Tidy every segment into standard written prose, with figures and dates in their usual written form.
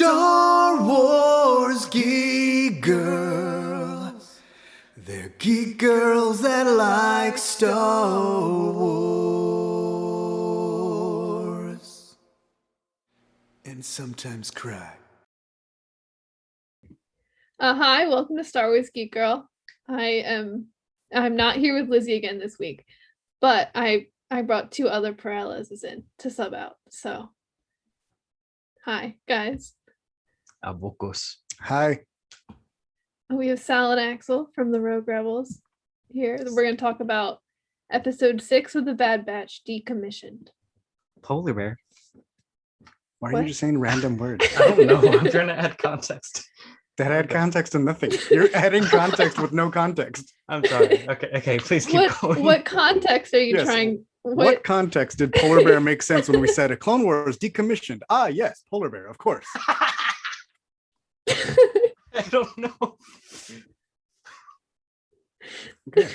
Star Wars geek girls. They're geek girls that like Star Wars. And sometimes cry. Hi, welcome to Star Wars Geek Girl. I'm not here with Lizzy again this week, but I brought two other Peralezes in to sub out. So, hi guys. Abocos. Hi. We have Sal and Axel from the Rogue Rebels here. We're going to talk about episode 6 of the Bad Batch, Decommissioned. Polar bear. Why are What? you just saying random words? I don't know. I'm trying to add context. That add context to nothing. You're adding context with no context. I'm sorry. Okay, please keep going. What context are you Yes. trying? What context did Polar Bear make sense when we said a Clone Wars decommissioned? Ah, yes, Polar Bear, of course. I don't know. Okay.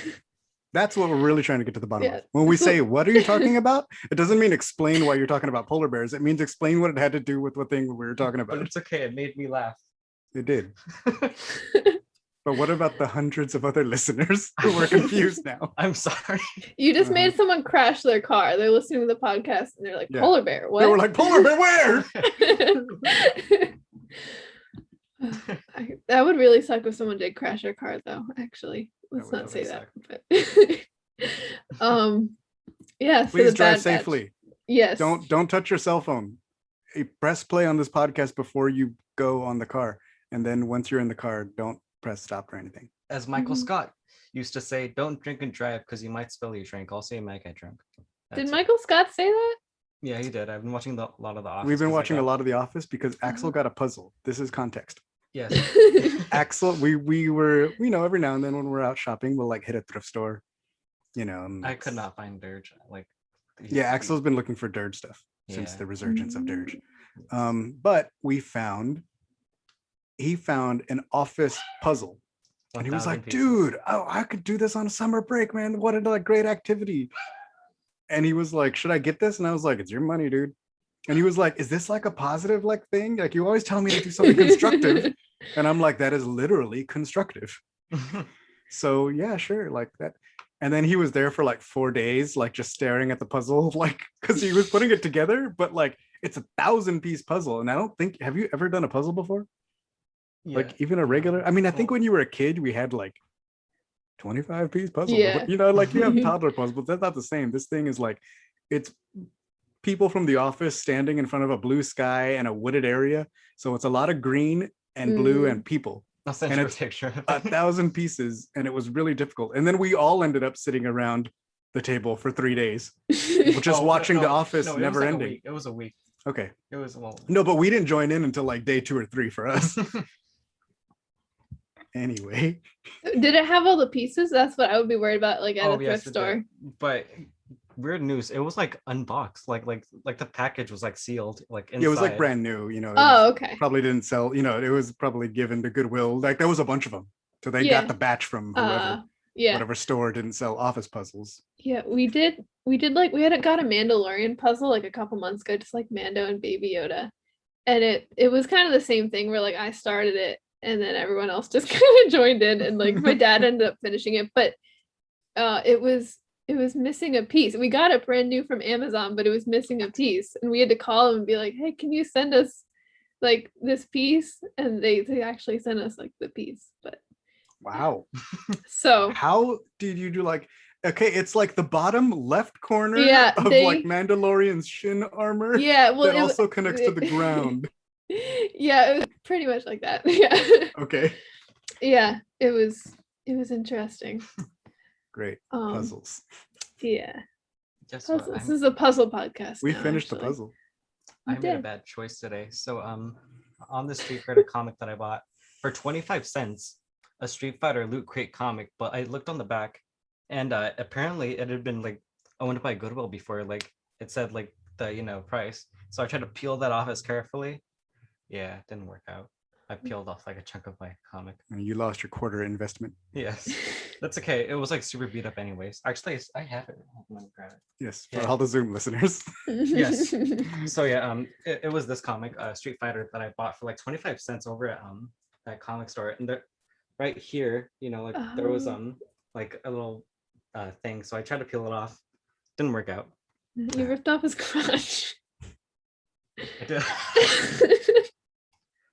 That's what we're really trying to get to the bottom Yeah. of. When we say, what are you talking about? It doesn't mean explain why you're talking about polar bears. It means explain what it had to do with what thing we were talking But about. it's okay. It made me laugh. It did. But what about the hundreds of other listeners who are confused now? I'm sorry. You just made someone crash their car. They're listening to the podcast and they're like, Yeah. Polar Bear, what? They were like, polar bear, where? That would really suck if someone did crash their car, though. Actually, let's would not say really that. But yeah. So Please the drive Bad Batch. safely. Yes. Don't touch your cell phone. Press play on this podcast before you go on the car. And then once you're in the car, don't press stop or anything. As Michael Mhm. Scott used to say, don't drink and drive because you might spill your drink. Also, you might get drunk. Did That's it. Michael Scott say that? Yeah, he did. I've been watching a lot of The Office. We've been 'cause I watching a got- lot of The Office because Axel got a puzzle. This is context. Yes. Axel, we were, every now and then when we're out shopping, we'll like hit a thrift store, and I could not find Dirge. Like, Yeah, Axel's been looking for Dirge stuff since Yeah. the resurgence of Dirge. But he found an office puzzle. And he was 1,000 like, pieces. dude, I could do this on a summer break, man. What a great activity. And he was like, should I get this? And I was like, it's your money, dude. And he was like, is this like a positive thing? Like, you always tell me to do something constructive. And I'm like, that is literally constructive. So yeah, sure, like that. And then he was there for like 4 days, like just staring at the puzzle, like because he was putting it together, but like it's a 1,000-piece puzzle. And I don't think, have you ever done a puzzle before? Yeah. Like even a regular, I mean, I think Well- when you were a kid, we had like 25-piece puzzles. Yeah. Like you have toddler puzzles, but that's not the same. This thing is like, it's people from the office standing in front of a blue sky and a wooded area. So it's a lot of green and blue and people. I'll send and you a it's picture of it. 1,000 pieces, and it was really difficult. And then we all ended up sitting around the table for 3 days, just Oh, watching no, The Office no, it was never like a ending. week. It was a week. Okay. It was No, but we didn't join in until like day 2 or 3 for us. Anyway, Did it have all the pieces? That's what I would be worried about, like at a yes, thrift it store. did. But weird news. It was like unboxed. Like the package was like sealed. Like inside. it was like brand new. It Oh, okay. probably didn't sell. It was probably given to Goodwill. Like there was a bunch of them, so they Yeah. got the batch from whoever, Yeah. whatever store didn't sell office puzzles. Yeah, we did like we had got a Mandalorian puzzle like a couple months ago, just like Mando and Baby Yoda. And it was kind of the same thing where like I started it and then everyone else just kind of joined in, and like my dad ended up finishing it, but it was missing a piece. We got it brand new from Amazon, but it was missing a piece, and we had to call them and be like, hey, can you send us like this piece? And they actually sent us like the piece. But Wow. so How did you do like? Okay, it's like the bottom left corner Yeah, of like Mandalorian's shin armor. yeah, well that also connects to the ground. Yeah, it was pretty much like that. Yeah. Okay, Yeah, it was interesting. great. Um, Puzzles. Yeah. Guess what? Puzzles. This is a puzzle podcast. We now, finished the actually. puzzle. I You made a did. bad choice today. So on the Street Fighter comic that I bought for 25 cents, a Street Fighter Loot Crate comic, but I looked on the back and apparently it had been like owned by Goodwill before, like it said like the price. So I tried to peel that off as carefully. Yeah, it didn't work out. I peeled off like a chunk of my comic. And you lost your quarter investment. Yes, that's okay. It was like super beat up anyways. Actually, I have it. I'm gonna grab it. Yes, for Yeah. all the Zoom listeners. Yes. So yeah, it was this comic, Street Fighter, that I bought for like 25 cents over at that comic store. And there, right here, you know, like there was like a little thing. So I tried to peel it off. Didn't work out. You ripped off his crotch. I did.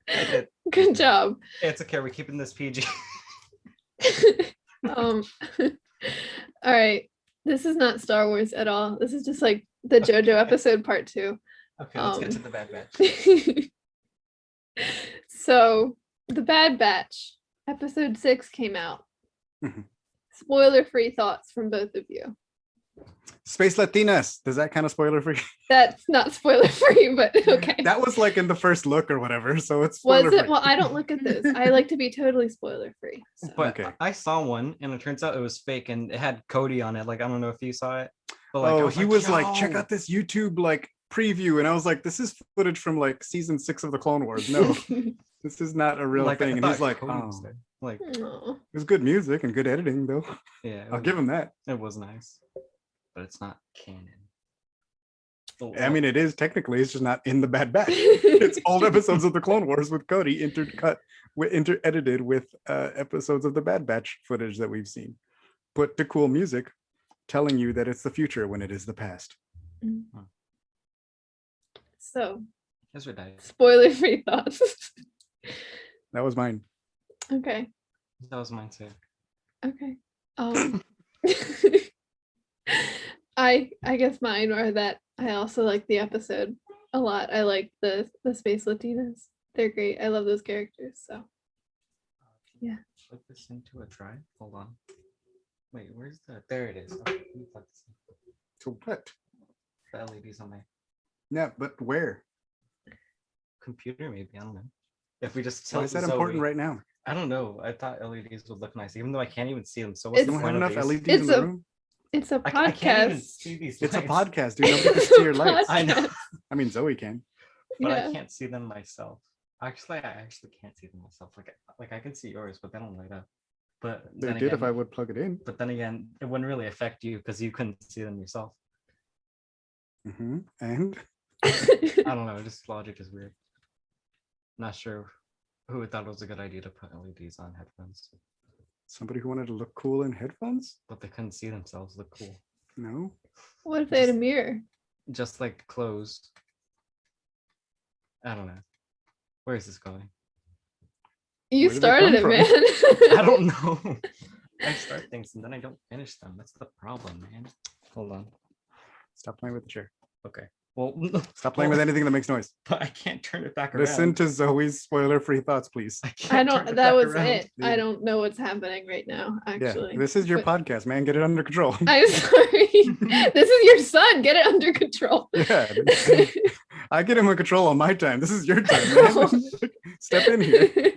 I did. Good job. It's okay. We're keeping this PG. All right. This is not Star Wars at all. This is just like the JoJo episode part 2. Okay, let's get to the Bad Batch. So the Bad Batch episode 6 came out. Mhm. Spoiler-free thoughts from both of you. Space Latinas. Does that kind of spoiler free? That's not spoiler-free, but okay. That was like in the first look or whatever, so it's Was spoiler-free. it? Well, I don't look at this. I like to be totally spoiler-free. So. But Okay. I saw one, and it turns out it was fake, and it had Cody on it. Like, I don't know if you saw it. But like, Oh, he was like, "Yo." check out this YouTube like preview, and I was like, this is footage from like season 6 of the Clone Wars. No, this is not a real Like, I thing. And thought he's like, Cody oh, was there. Like, Aw. it was good music and good editing though. yeah, I'll give him that. it was nice, but it's not canon. Oh, I mean, it is technically. It's just not in the Bad Batch. It's old episodes of the Clone Wars with Cody edited with episodes of the Bad Batch footage that we've seen, put to cool music, telling you that it's the future when it is the past. So, Ezra died. spoiler-free thoughts. That was mine. Okay. That was mine too. Okay. I guess mine are that I also like the episode a lot. I like the Space Latinas. They're great. I love those characters. So yeah. Plug this into a drive. Hold on. Wait, where's the? There it is. Okay, let me plug this in. So what? The LEDs on my Yeah, but where? computer, maybe. I don't know. If we just Why tilt is that Zoe- important right now? I don't know. I thought LEDs would look nice, even though I can't even see them. So You what's the don't have point enough of these? LEDs It's in the a room. It's a I can't even podcast. see these. It's a lights. podcast, dude. Nobody can see your lights. I know, I mean, Zoe can. but Yeah. I can't see them myself. Actually, I actually can't see them myself. Like I can see yours, but they don't light up. But They then did if again- I would plug it in. But then again, it wouldn't really affect you because you couldn't see them yourself. And I don't know. Just logic is weird. Not sure who would thought it was a good idea to put LEDs on headphones, somebody who wanted to look cool in headphones? but they couldn't see themselves look cool. No. What if they had a mirror? Just like clothes. I don't know. Where is this going? You Where did it started it, come man. I don't know. I start things and then I don't finish them. That's the problem, man. Hold on. Stop playing with the chair. Okay. Well, Stop playing with anything that makes noise. but I can't turn it back Listen around. to Zoe's spoiler-free thoughts, please. I I can't don't. turn That back was around. it. I dude. don't know what's happening right now. Actually, Yeah, this is your But- podcast, man. Get it under control. I'm sorry. This is your son. Get it under control. Yeah, I get him in control on my time. This is your time, man. Step in here.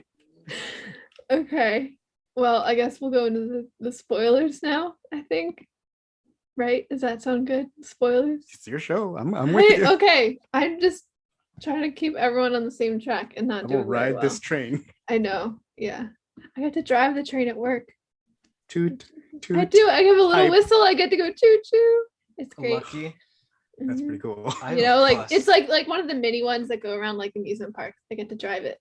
Okay. Well, I guess we'll go into the spoilers now, I think. Right? Does that sound good? Spoilers? It's your show. I'm with Hey, you. okay. I'm just trying to keep everyone on the same track and not I do will it really ride well. this train. I know. Yeah. I get to drive the train at work. Toot, toot. I do. I give a little Hype. whistle. I get to go choo choo. It's great. Lucky. That's Mhm. pretty cool. I You have a know, like bus. it's like one of the mini ones that go around like amusement parks. I get to drive it.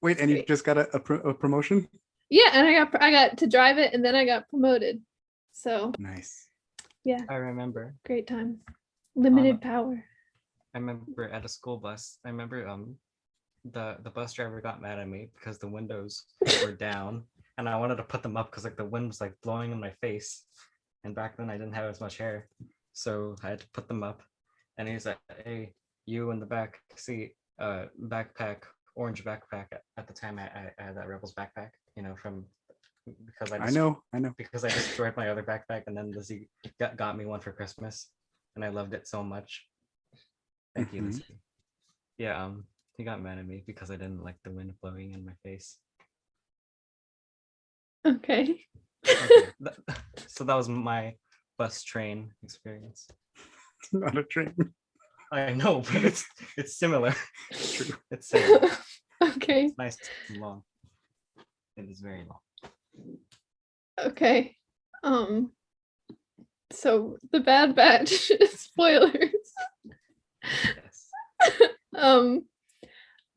Wait, and you great. just got a promotion? Yeah, and I got to drive it, and then I got promoted. So Nice. I remember. great times. Limited power. I remember at a school bus. I remember the bus driver got mad at me because the windows were down and I wanted to put them up because like the wind was like blowing in my face. And back then I didn't have as much hair. So I had to put them up. And he's like, hey, you in the back seat, backpack, orange backpack. At the time I had that Rebels backpack, you know, from because I know. because I destroyed my other backpack and then Lizzy got me one for Christmas and I loved it so much. Thank you, Mhm. Lizzy. Yeah, he got mad at me because I didn't like the wind blowing in my face. Okay. Okay, so that was my bus train experience. Not a train. I know, but it's similar. True. It's similar. Okay. It's nice and long. It is very long. Okay. So the Bad Batch spoilers. Yes.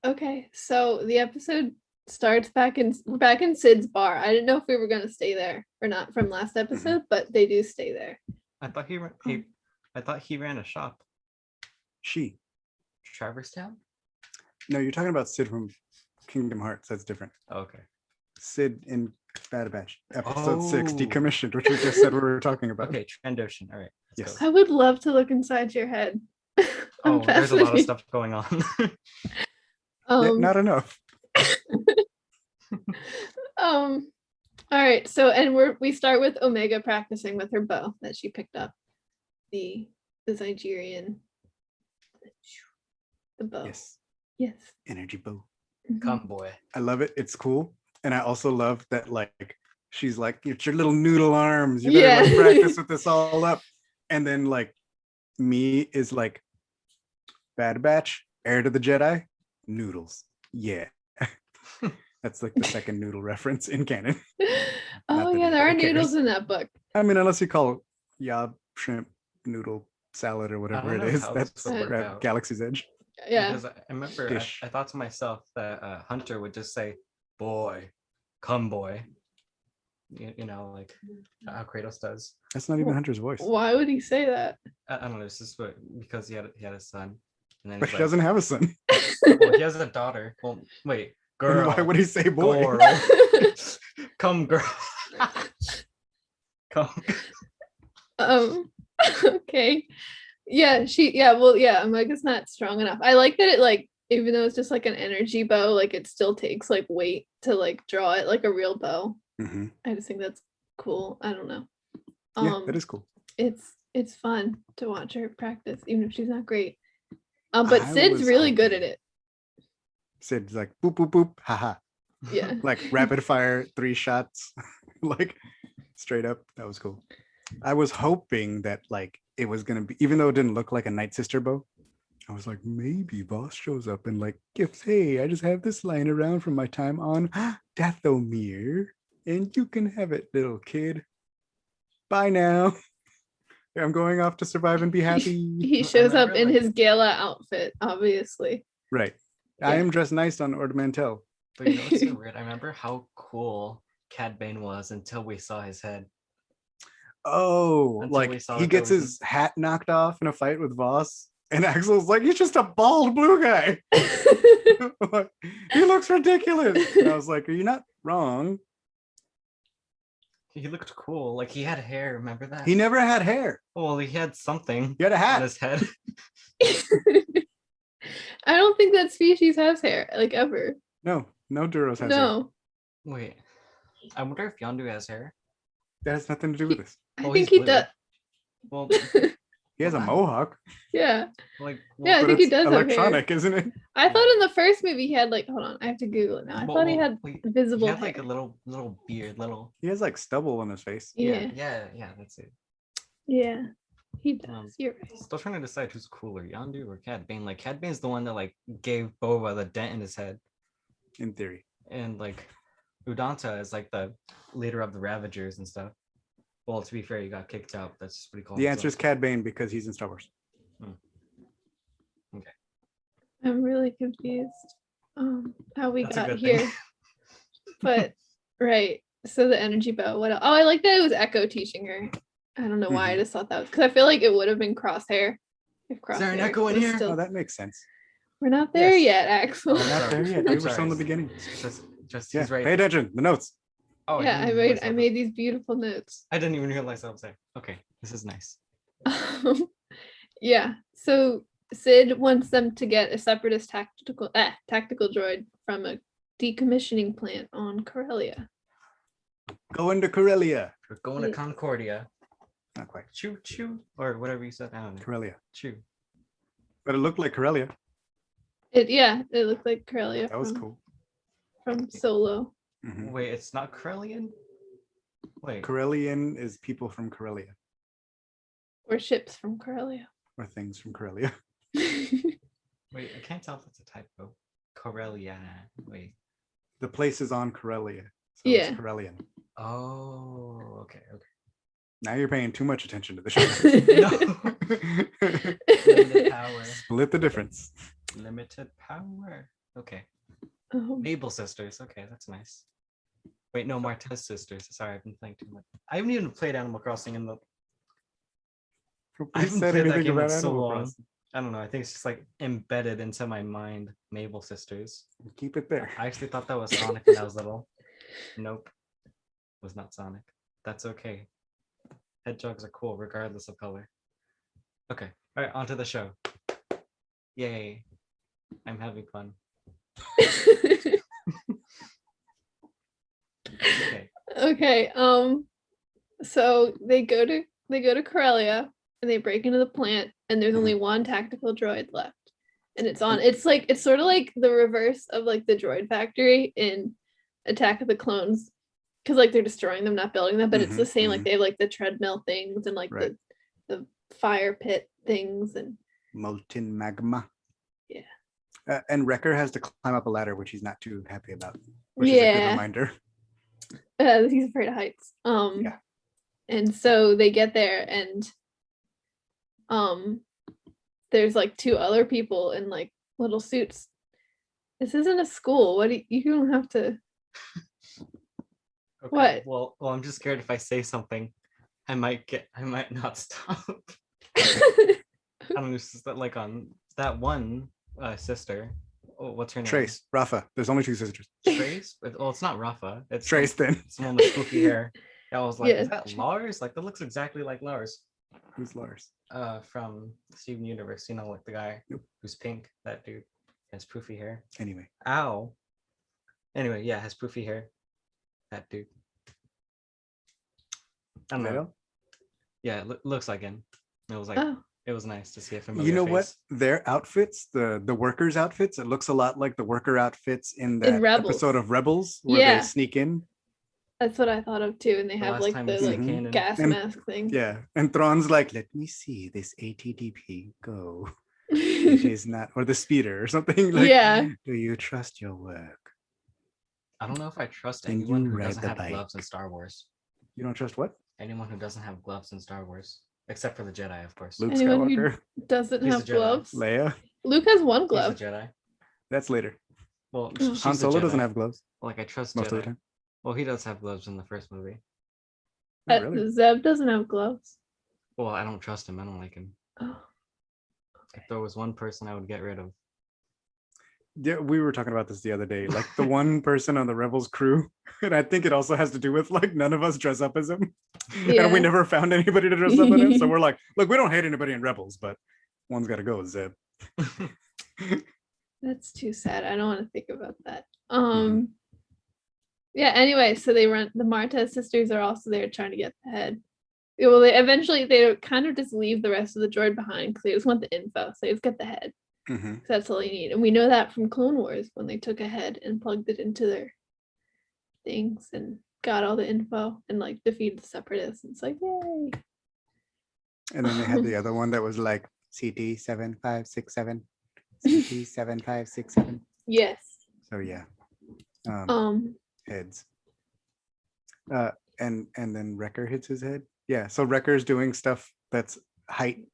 Okay, so the episode starts we're back in Sid's bar. I didn't know if we were gonna stay there or not from last episode, but they do stay there. I thought I thought he ran a shop. She. Traverstown? No, you're talking about Sid from Kingdom Hearts. That's different. Oh, okay. Sid in Bad Batch, episode 6, Oh. decommissioned, which we just said we were talking about. Okay, Trandoshan. All right. Yes. I would love to look inside your head. I'm Oh, there's a lot of fascinated. stuff going on. Yeah, not enough. All right, so and we start with Omega practicing with her bow that she picked up. The Nigerian. The bow. Yes. Yes. Energy bow. Mhm. Come, boy. I love it. It's cool. And I also love that, like, she's like, it's your little noodle arms. You better like practice with this all up. And then like me is like, Bad Batch, heir to the Jedi, noodles. Yeah. That's like the second noodle reference in canon. Oh that yeah, there are anybody noodles cares. in that book. I mean, unless you call Yob shrimp noodle salad or I whatever don't it know is. how this That's would work at out. Galaxy's Edge. Yeah. Because I remember Dish. I thought to myself that Hunter would just say, boy, come, boy. You know, like how Kratos does. That's not even Hunter's voice. Why would he say that? I don't know. It's just because he had a son. And then But he's he doesn't have a son. well, he has a daughter. Well, wait, Then girl. why would he say boy? Girl. Come, girl. Come. Okay. Yeah, Omega's not strong enough. I like that it like even though it's just like an energy bow, like it still takes like weight to like draw it like a real bow. Mhm. I just think that's cool. I don't know. Yeah, that is cool. It's fun to watch her practice, even if she's not great. But I Sid's was really good at hoping- it. Sid's like boop boop boop, haha. Yeah. Like rapid fire 3 shots, like straight up. That was cool. I was hoping that like it was gonna be, even though it didn't look like a Night Sister bow, I was like, maybe Boss shows up and like gifts. Hey, I just have this lying around from my time on Dathomir, and you can have it, little kid. Bye now. I'm going off to survive and be happy. He shows up remember, in like- his gala outfit, obviously. Right. I Yeah. am dressed nice on Ornamental. But you know what's so weird? I remember how cool Cad Bane was until we saw his head. Oh, Until we like saw he that gets there was his hat knocked off in a fight with Voss, and Axel's like, he's just a bald blue guy. Like, he looks ridiculous. And I was like, are you not wrong? He looked cool. Like he had hair. Remember that? He never had hair. Well, he had something He had a on hat. his head. I don't think that species has hair, like ever. No Duros has hair. No, Wait, I wonder if Yondu has hair. That has nothing to do with this. I Well, think he's he blue. does. Well, He has a Wow. mohawk, Yeah, like Yeah, I but think he it's does have hair. electronic, isn't it? I thought in the first movie he had like. Hold on, I have to Google it now. I thought he had wait, visible he had like a hair. little beard, little. He has like stubble on his face. Yeah, Yeah. That's it. yeah, he does. Um, You're right. Still trying to decide who's cooler, Yondu or Cad Bane. Like Cad Bane's the one that like gave Boba the dent in his head, In theory. and like Udanta is like the leader of the Ravagers and stuff. Well, to be fair, he got kicked out. That's just what he called The answer is himself. Cad Bane because he's in Star Wars. I'm really confused. How we That's a got good thing. here. But right. So the energy bow. What else? Oh, I like that it was Echo teaching her. I don't know why. I Mhm. just thought that was because I feel like it would have been Crosshair. If Crosshair there an Echo in was here? still- Oh, that makes sense. We're not there Yes. yet, Axel. Oh, We're not sorry. there yet. I'm Dude. We're sorry. still in the beginning. Just Yeah, he's right. pay attention. The notes. Oh, Yeah, didn't realize I that. made these beautiful notes. I didn't even realize I was there. Okay, this is nice. Yeah. So Sid wants them to get a separatist tactical droid from a decommissioning plant on Corellia. Go into Corellia. We're going to Yeah. Concordia. Not quite. Choo choo, or whatever you said. I don't know. Corellia. Choo. But it looked like Corellia. It looked like Corellia That was cool. from Solo. Mhm. Wait, it's not Corellian? Wait. Corellian is people from Corellia Or ships from Corellia. or things from Corellia. Wait, I can't tell if it's a typo. Corellia. Wait. The place is on Corellia. So Yeah. it's Corellian. Oh, okay. Now you're paying too much attention to the show. Limited power. Split the difference. Limited power. Okay. Um, Mabel sisters. Okay, that's nice. Wait, no, Martez sisters. Sorry, I've been playing too much. I haven't even played Animal Crossing in the. I Who haven't said played that anything game in about so Animal long. Crossing? I don't know. I think it's just like embedded into my mind. Mabel sisters. Keep it there. I actually thought that was Sonic when I was little. Nope, was not Sonic. That's okay. Hedgehogs are cool regardless of color. Okay, all right, on to the show. Yay! I'm having fun. Okay. okay. So they go to Corellia and they break into the plant, and there's only one tactical droid left. And it's sort of like the reverse of like the droid factory in Attack of the Clones. Because like they're destroying them, not building them, but it's the same. Like they have like the treadmill things and like the fire pit things and molten magma. Yeah. And Wrecker has to climb up a ladder, which he's not too happy about. Which is a good reminder. He's afraid of heights. Yeah. And so they get there, and there's like two other people in like little suits. This isn't a school. What do you don't have to. Okay. What? Well, I'm just scared if I say something, I might not stop. Oh, I don't know, it's just that like on that one sister. Oh, what's her name? Trace, Rafa. There's only two sisters. Trace? Well, it's not Rafa. It's Trace then. It's the one with spooky hair. I was like, Yeah. is that Lars? Like that looks exactly like Lars. Who's Lars? From Steven Universe, you know, like the guy who's pink, that dude has poofy hair. Anyway. Ow. Anyway, yeah, has poofy hair. That dude. I don't know. Yeah, it looks like him. It was like it was nice to see a familiar You know face. what? Their outfits, the workers' outfits, it looks a lot like the worker outfits in that episode of Rebels where they sneak in. That's what I thought of too. And they have like the like gas mask thing. Yeah. And Thrawn's like, let me see this ATDP go. It is not, or the speeder or something. Like, do you trust your work? I don't know if I trust anyone who doesn't have gloves in Star Wars. You don't trust what? Anyone who doesn't have gloves in Star Wars. Except for the Jedi, of course. Luke Skywalker. Who doesn't have gloves. Leia. Luke has one glove. He's a Jedi. That's later. Well, Han Solo doesn't have gloves. Like I trust most Jedi. of the time. Well, he does have gloves in the first movie. Really? Zeb doesn't have gloves. Well, I don't trust him. I don't like him. Oh. If there was one person I would get rid of. Yeah, we were talking about this the other day. Like the one person on the Rebels crew, and I think it also has to do with like none of us dress up as him, and we never found anybody to dress up as him. So we're like, look, we don't hate anybody in Rebels, but one's got to go, Zeb. That's too sad. I don't want to think about that. Yeah. Anyway, so they run. The Martez sisters are also there trying to get the head. Well, they kind of just leave the rest of the droid behind because they just want the info. So they just get the head. So that's all you need, and we know that from Clone Wars when they took a head and plugged it into their things and got all the info and like defeated the Separatists. And it's like yay! And then they had the other one that was like CT 7567, CT 7567. Yes. So yeah. Heads. And then Wrecker hits his head. Yeah. So Wrecker's doing stuff that's height.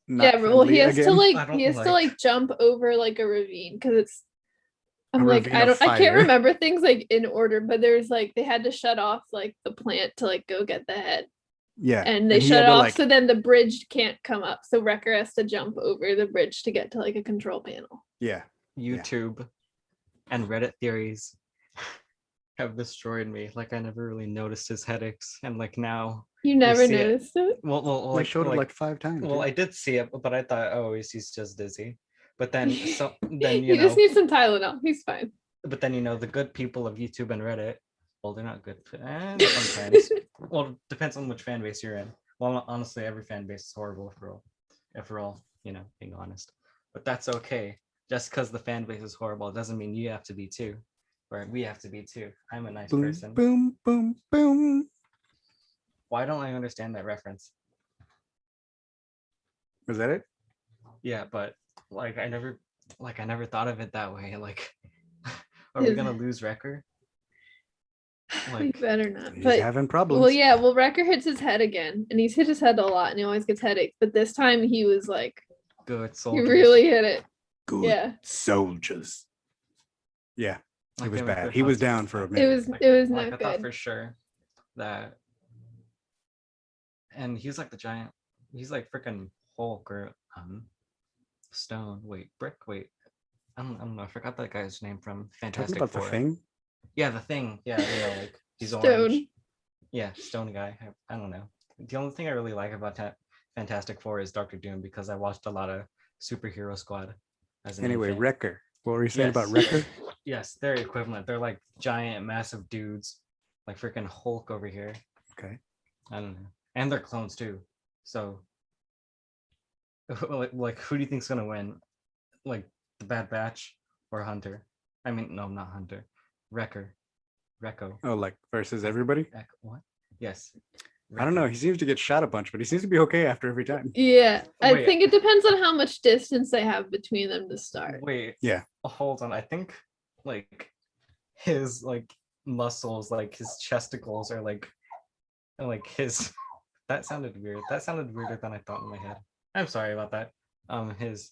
Well, he has to like jump over like a ravine because it's. I can't remember things like in order, but there's like they had to shut off like the plant to like go get the head. Yeah. And they shut it off so then the bridge can't come up. So Wrecker has to jump over the bridge to get to like a control panel. Yeah. YouTube and Reddit theories have destroyed me. Like I never really noticed his headaches, and like now you never noticed it. Well, I showed it like 5 times. Well, I did see it, but I thought, oh, he's just dizzy. But then, you just need some Tylenol. He's fine. But then the good people of YouTube and Reddit, well, they're not good. Sometimes, well, it depends on which fan base you're in. Well, honestly, every fan base is horrible if we're all being honest. But that's okay. Just because the fan base is horrible doesn't mean you have to be too, or we have to be too. I'm a nice person. Boom, boom, boom. Why don't I understand that reference? Was that it? Yeah, but like I never like I never thought of it that way. Like, are we gonna lose Wrecker? We Like, better not. He's But having problems. well, yeah. Well, Wrecker hits his head again, and he's hit his head a lot, and he always gets headaches. But this time he was like, good he soldiers. really hit it. Good Yeah. soldiers. Yeah, Like, it was they were bad. good He was hugs. down for a It minute. was Like, it was like, not I thought good. for sure that, and he's like the giant. He's like freaking Hulk or Stone. Wait, Brick. Wait, I don't know. I forgot that guy's name from Talking Fantastic about Four. the Thing. Yeah, the Thing. Yeah, like he's Stone. orange. Yeah, Stone guy. I don't know. The only thing I really like about Fantastic Four is Doctor Doom, because I watched a lot of Superhero Squad as an Anyway, infant. Wrecker. What were you saying about Yes. Wrecker? Yes, they're equivalent. They're like giant, massive dudes, like freaking Hulk over here. Okay. I don't know, and they're clones too. So, like, who do you think's gonna win? Like the Bad Batch or Hunter? I mean, no, not Hunter. Wrecker. Recco. Oh, like versus everybody? What? Yes. I don't know. He seems to get shot a bunch, but he seems to be okay after every time. Yeah, I Wait. think it depends on how much distance they have between them to start. Wait. Yeah. Hold on. I think like his like muscles, like his chesticles, are like his. That sounded weird. That sounded weirder than I thought in my head. I'm sorry about that. His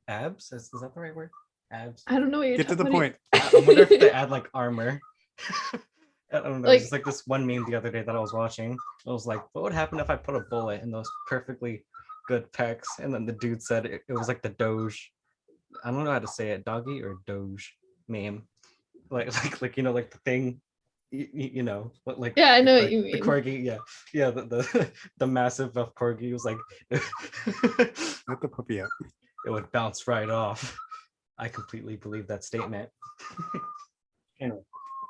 abs, is that the right word? Abs. I don't know what you're Get to the talking- point. I wonder if they add like armor. I don't know. Like- It's just like this one meme the other day that I was watching. I was like, what would happen if I put a bullet in those perfectly good pecs? And then the dude said it was like the Doge. I don't know how to say it, doggy or Doge meme. Like you know, like the thing, you know, like Yeah, I know the, what you the mean. corgi, yeah, the massive corgi was like Let the puppy out. it would bounce right off. I completely believe that statement. Anyway,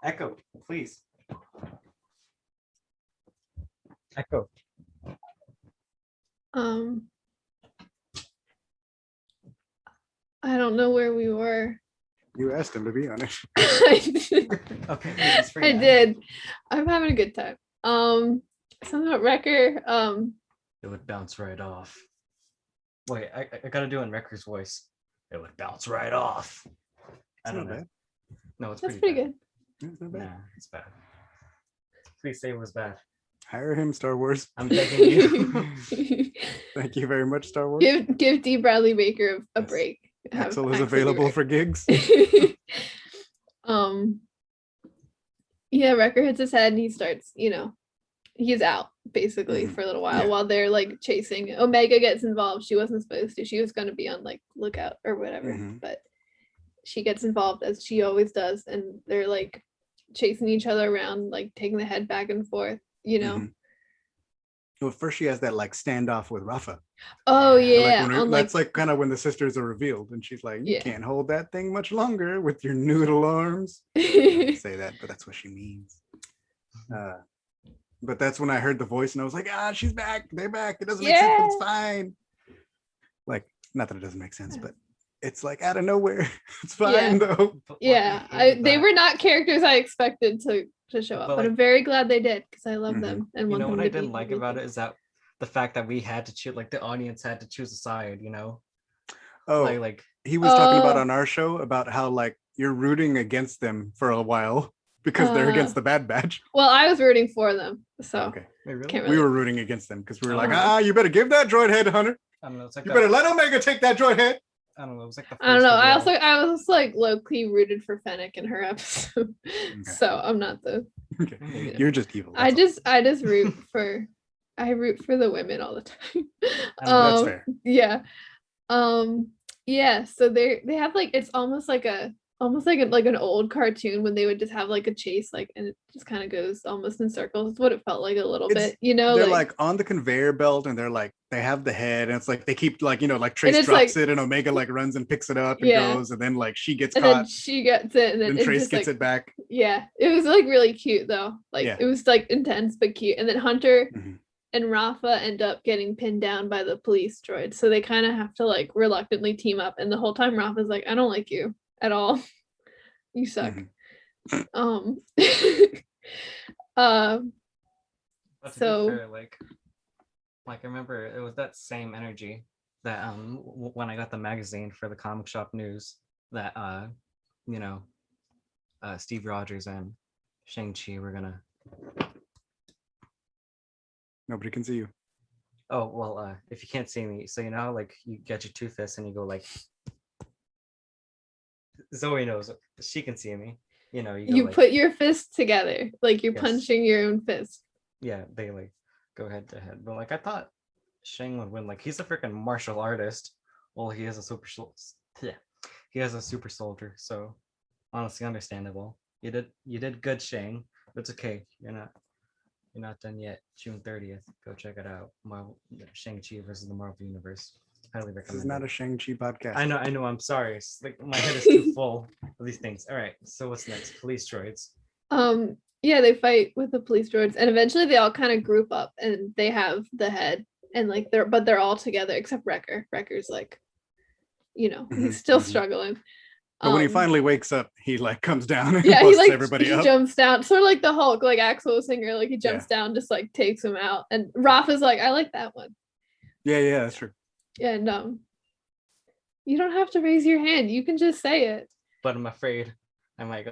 Echo, please. Echo. I don't know where we were. You asked him to be on it. I did. Okay, it's free I now. did. I'm having a good time. Something about Wrecker. It would bounce right off. Wait, I gotta do it in Wrecker's voice. It would bounce right off. I It's don't not know. bad. No, it's That's pretty pretty bad. good. It's not bad. Nah, it's bad. Please say it was bad. Hire him, Star Wars. I'm begging you. Thank you very much, Star Wars. give D. Bradley Baker a Yes. break. Have Axel is be available for gigs. Yeah, Wrecker hits his head and he starts, he's out basically Mhm. for a little while Yeah. while they're like chasing. Omega gets involved. She wasn't supposed to. She was going to be on like lookout or whatever, Mhm. but she gets involved as she always does, and they're like chasing each other around, like taking the head back and forth. Mhm. Well, first she has that like standoff with Rafa. Oh Yeah, And, like, yeah, when her- on, that's like kind of when the sisters are revealed, and she's like, "You Yeah. can't hold that thing much longer with your noodle arms." I don't say that, but that's what she means. But that's when I heard the voice, and I was like, "Ah, she's back! They're back! It doesn't make sense, but it's fine." Like, not that it doesn't make sense, but it's like out of nowhere. It's fine though. But what Yeah, hated they that- were not characters I expected to show up, But, but I'm like- very glad they did because I love Mhm. them and You want know them what to I be didn't like about it everything. is that the fact that we had to choose, like the audience had to choose a side, you know? Oh, Like he was talking about Oh. on our show about how like you're rooting against them for a while because they're against the Bad Batch. Well, I was rooting for them, so Okay, wait, really? can't we really. were rooting against them because we were like, Uh-huh. you better give that droid head, Hunter. I don't know. It's like You that- better let Omega take that droid head. I don't know. It was like the first I don't know. reveal. I was like low key rooted for Fennec in her episode, so I'm not the. Okay. Yeah. You're just evil. I that's all. just root for. I root for the women all the time. That's fair. Yeah. Yeah. So they have like it's almost like an old cartoon when they would just have like a chase, like, and it just kind of goes almost in circles. It's what it felt like a little It's- bit, you know. They're like on the conveyor belt, and they're like they have the head, and it's like they keep like like Trace it's drops like- it, and Omega like runs and picks it up and Yeah. goes, and then like she gets and caught, then she gets it, and then then it Trace just, gets like, it back. Yeah, it was like really cute though. Like Yeah. it was like intense but cute. And then Hunter Mhm. and Rafa end up getting pinned down by the police droid. So they kind of have to like reluctantly team up. And the whole time Rafa's like, I don't like you at all. You suck. Mhm. But to be so- fair, like I remember it was that same energy that when I got the magazine for the comic shop news that you know Steve Rogers and Shang-Chi were gonna. Nobody can see you. Oh well, if you can't see me, so you know how, like, you get your two fists and you go like. Zoe knows, she can see me. You know, you go You like, put your fists together, like you're Yes. punching your own fist. yeah, they like go head to head. But like I thought Shang would win. Like, he's a freaking martial artist. Well, he is a yeah, he has a super soldier. So honestly, understandable. You did good, Shang. But it's okay. You're not done yet. June 30th. Go check it out. Marvel Shang-Chi versus the Marvel Universe. Highly This is recommend. not a Shang-Chi podcast. I know. I'm sorry. It's like my head is too full of these things. All right. So what's next? Police droids. Yeah, they fight with the police droids, and eventually they all kind of group up, and they have the head, and like they're all together except Wrecker. Wrecker's like, he's still struggling. But when he finally wakes up, he like comes down and Yeah, busts everybody he up. jumps down, sort of like the Hulk, like Axel was saying earlier, like he jumps down, just like takes him out, and Rafa's like, I like that one. Yeah, that's true. And you don't have to raise your hand, you can just say it. But I'm afraid I might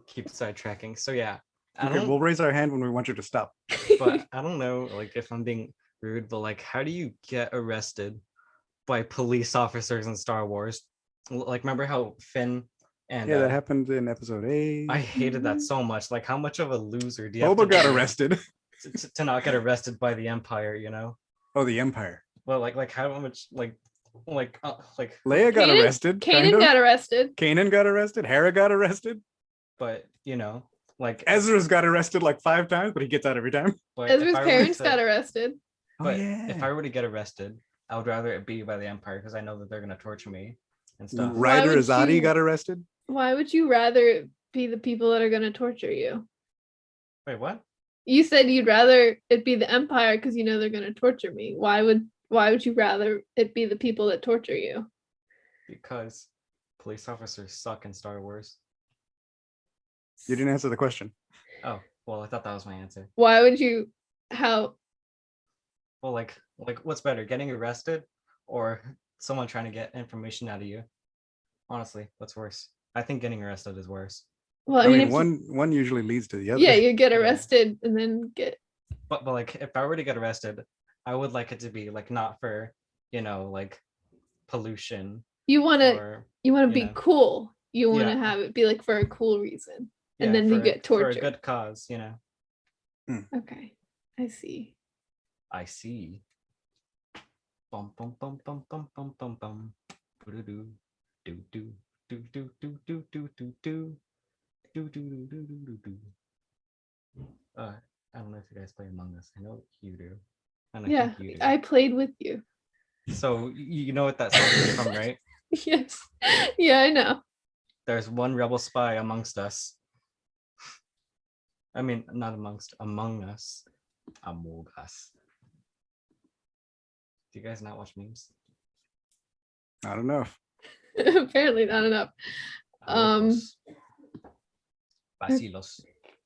keep sidetracking. So yeah, Okay, we'll raise our hand when we want you to stop. But I don't know, like, if I'm being rude, but like, how do you get arrested by police officers in Star Wars? Like, remember how Finn and that happened in episode 8. I hated that so much. Like, how much of a loser do you Boba have to got be arrested. to not get arrested by the Empire? You know? Oh, the Empire. Well, like how much like Leia got arrested. Kanan got arrested. Kanan got arrested. Hera got arrested. But like Ezra's got arrested like 5 times, but he gets out every time. But Ezra's parents got arrested. But if I were to get arrested, I would rather it be by the Empire, because I know that they're gonna torture me and stuff. Ryder Azadi got arrested. Why would you rather it be the people that are gonna torture you? Wait, what? You said you'd rather it be the Empire because you know they're gonna torture me. Why would you rather it be the people that torture you? Because police officers suck in Star Wars. You didn't answer the question. Oh, well, I thought that was my answer. Why would you? How? Well, like what's better, getting arrested or someone trying to get information out of you? Honestly, what's worse? I think getting arrested is worse. Well, I mean one usually leads to the other. Yeah, you get arrested and then get. But like, if I were to get arrested, I would like it to be like not for like pollution. You want to be cool. You want to have it be like for a cool reason, and then you get tortured for a good cause. Okay, I see. Bum bum bum bum bum bum bum bum. Do do do do do do do do do do do do do do do. I don't know if you guys play Among Us. I know you do. And I think you do. I played with you. So you know what that song is from, right? Yes. Yeah, I know. There's one rebel spy amongst us. I mean, not among us. Among us. Do you guys not watch memes? Not enough. Apparently not enough. Vacilos.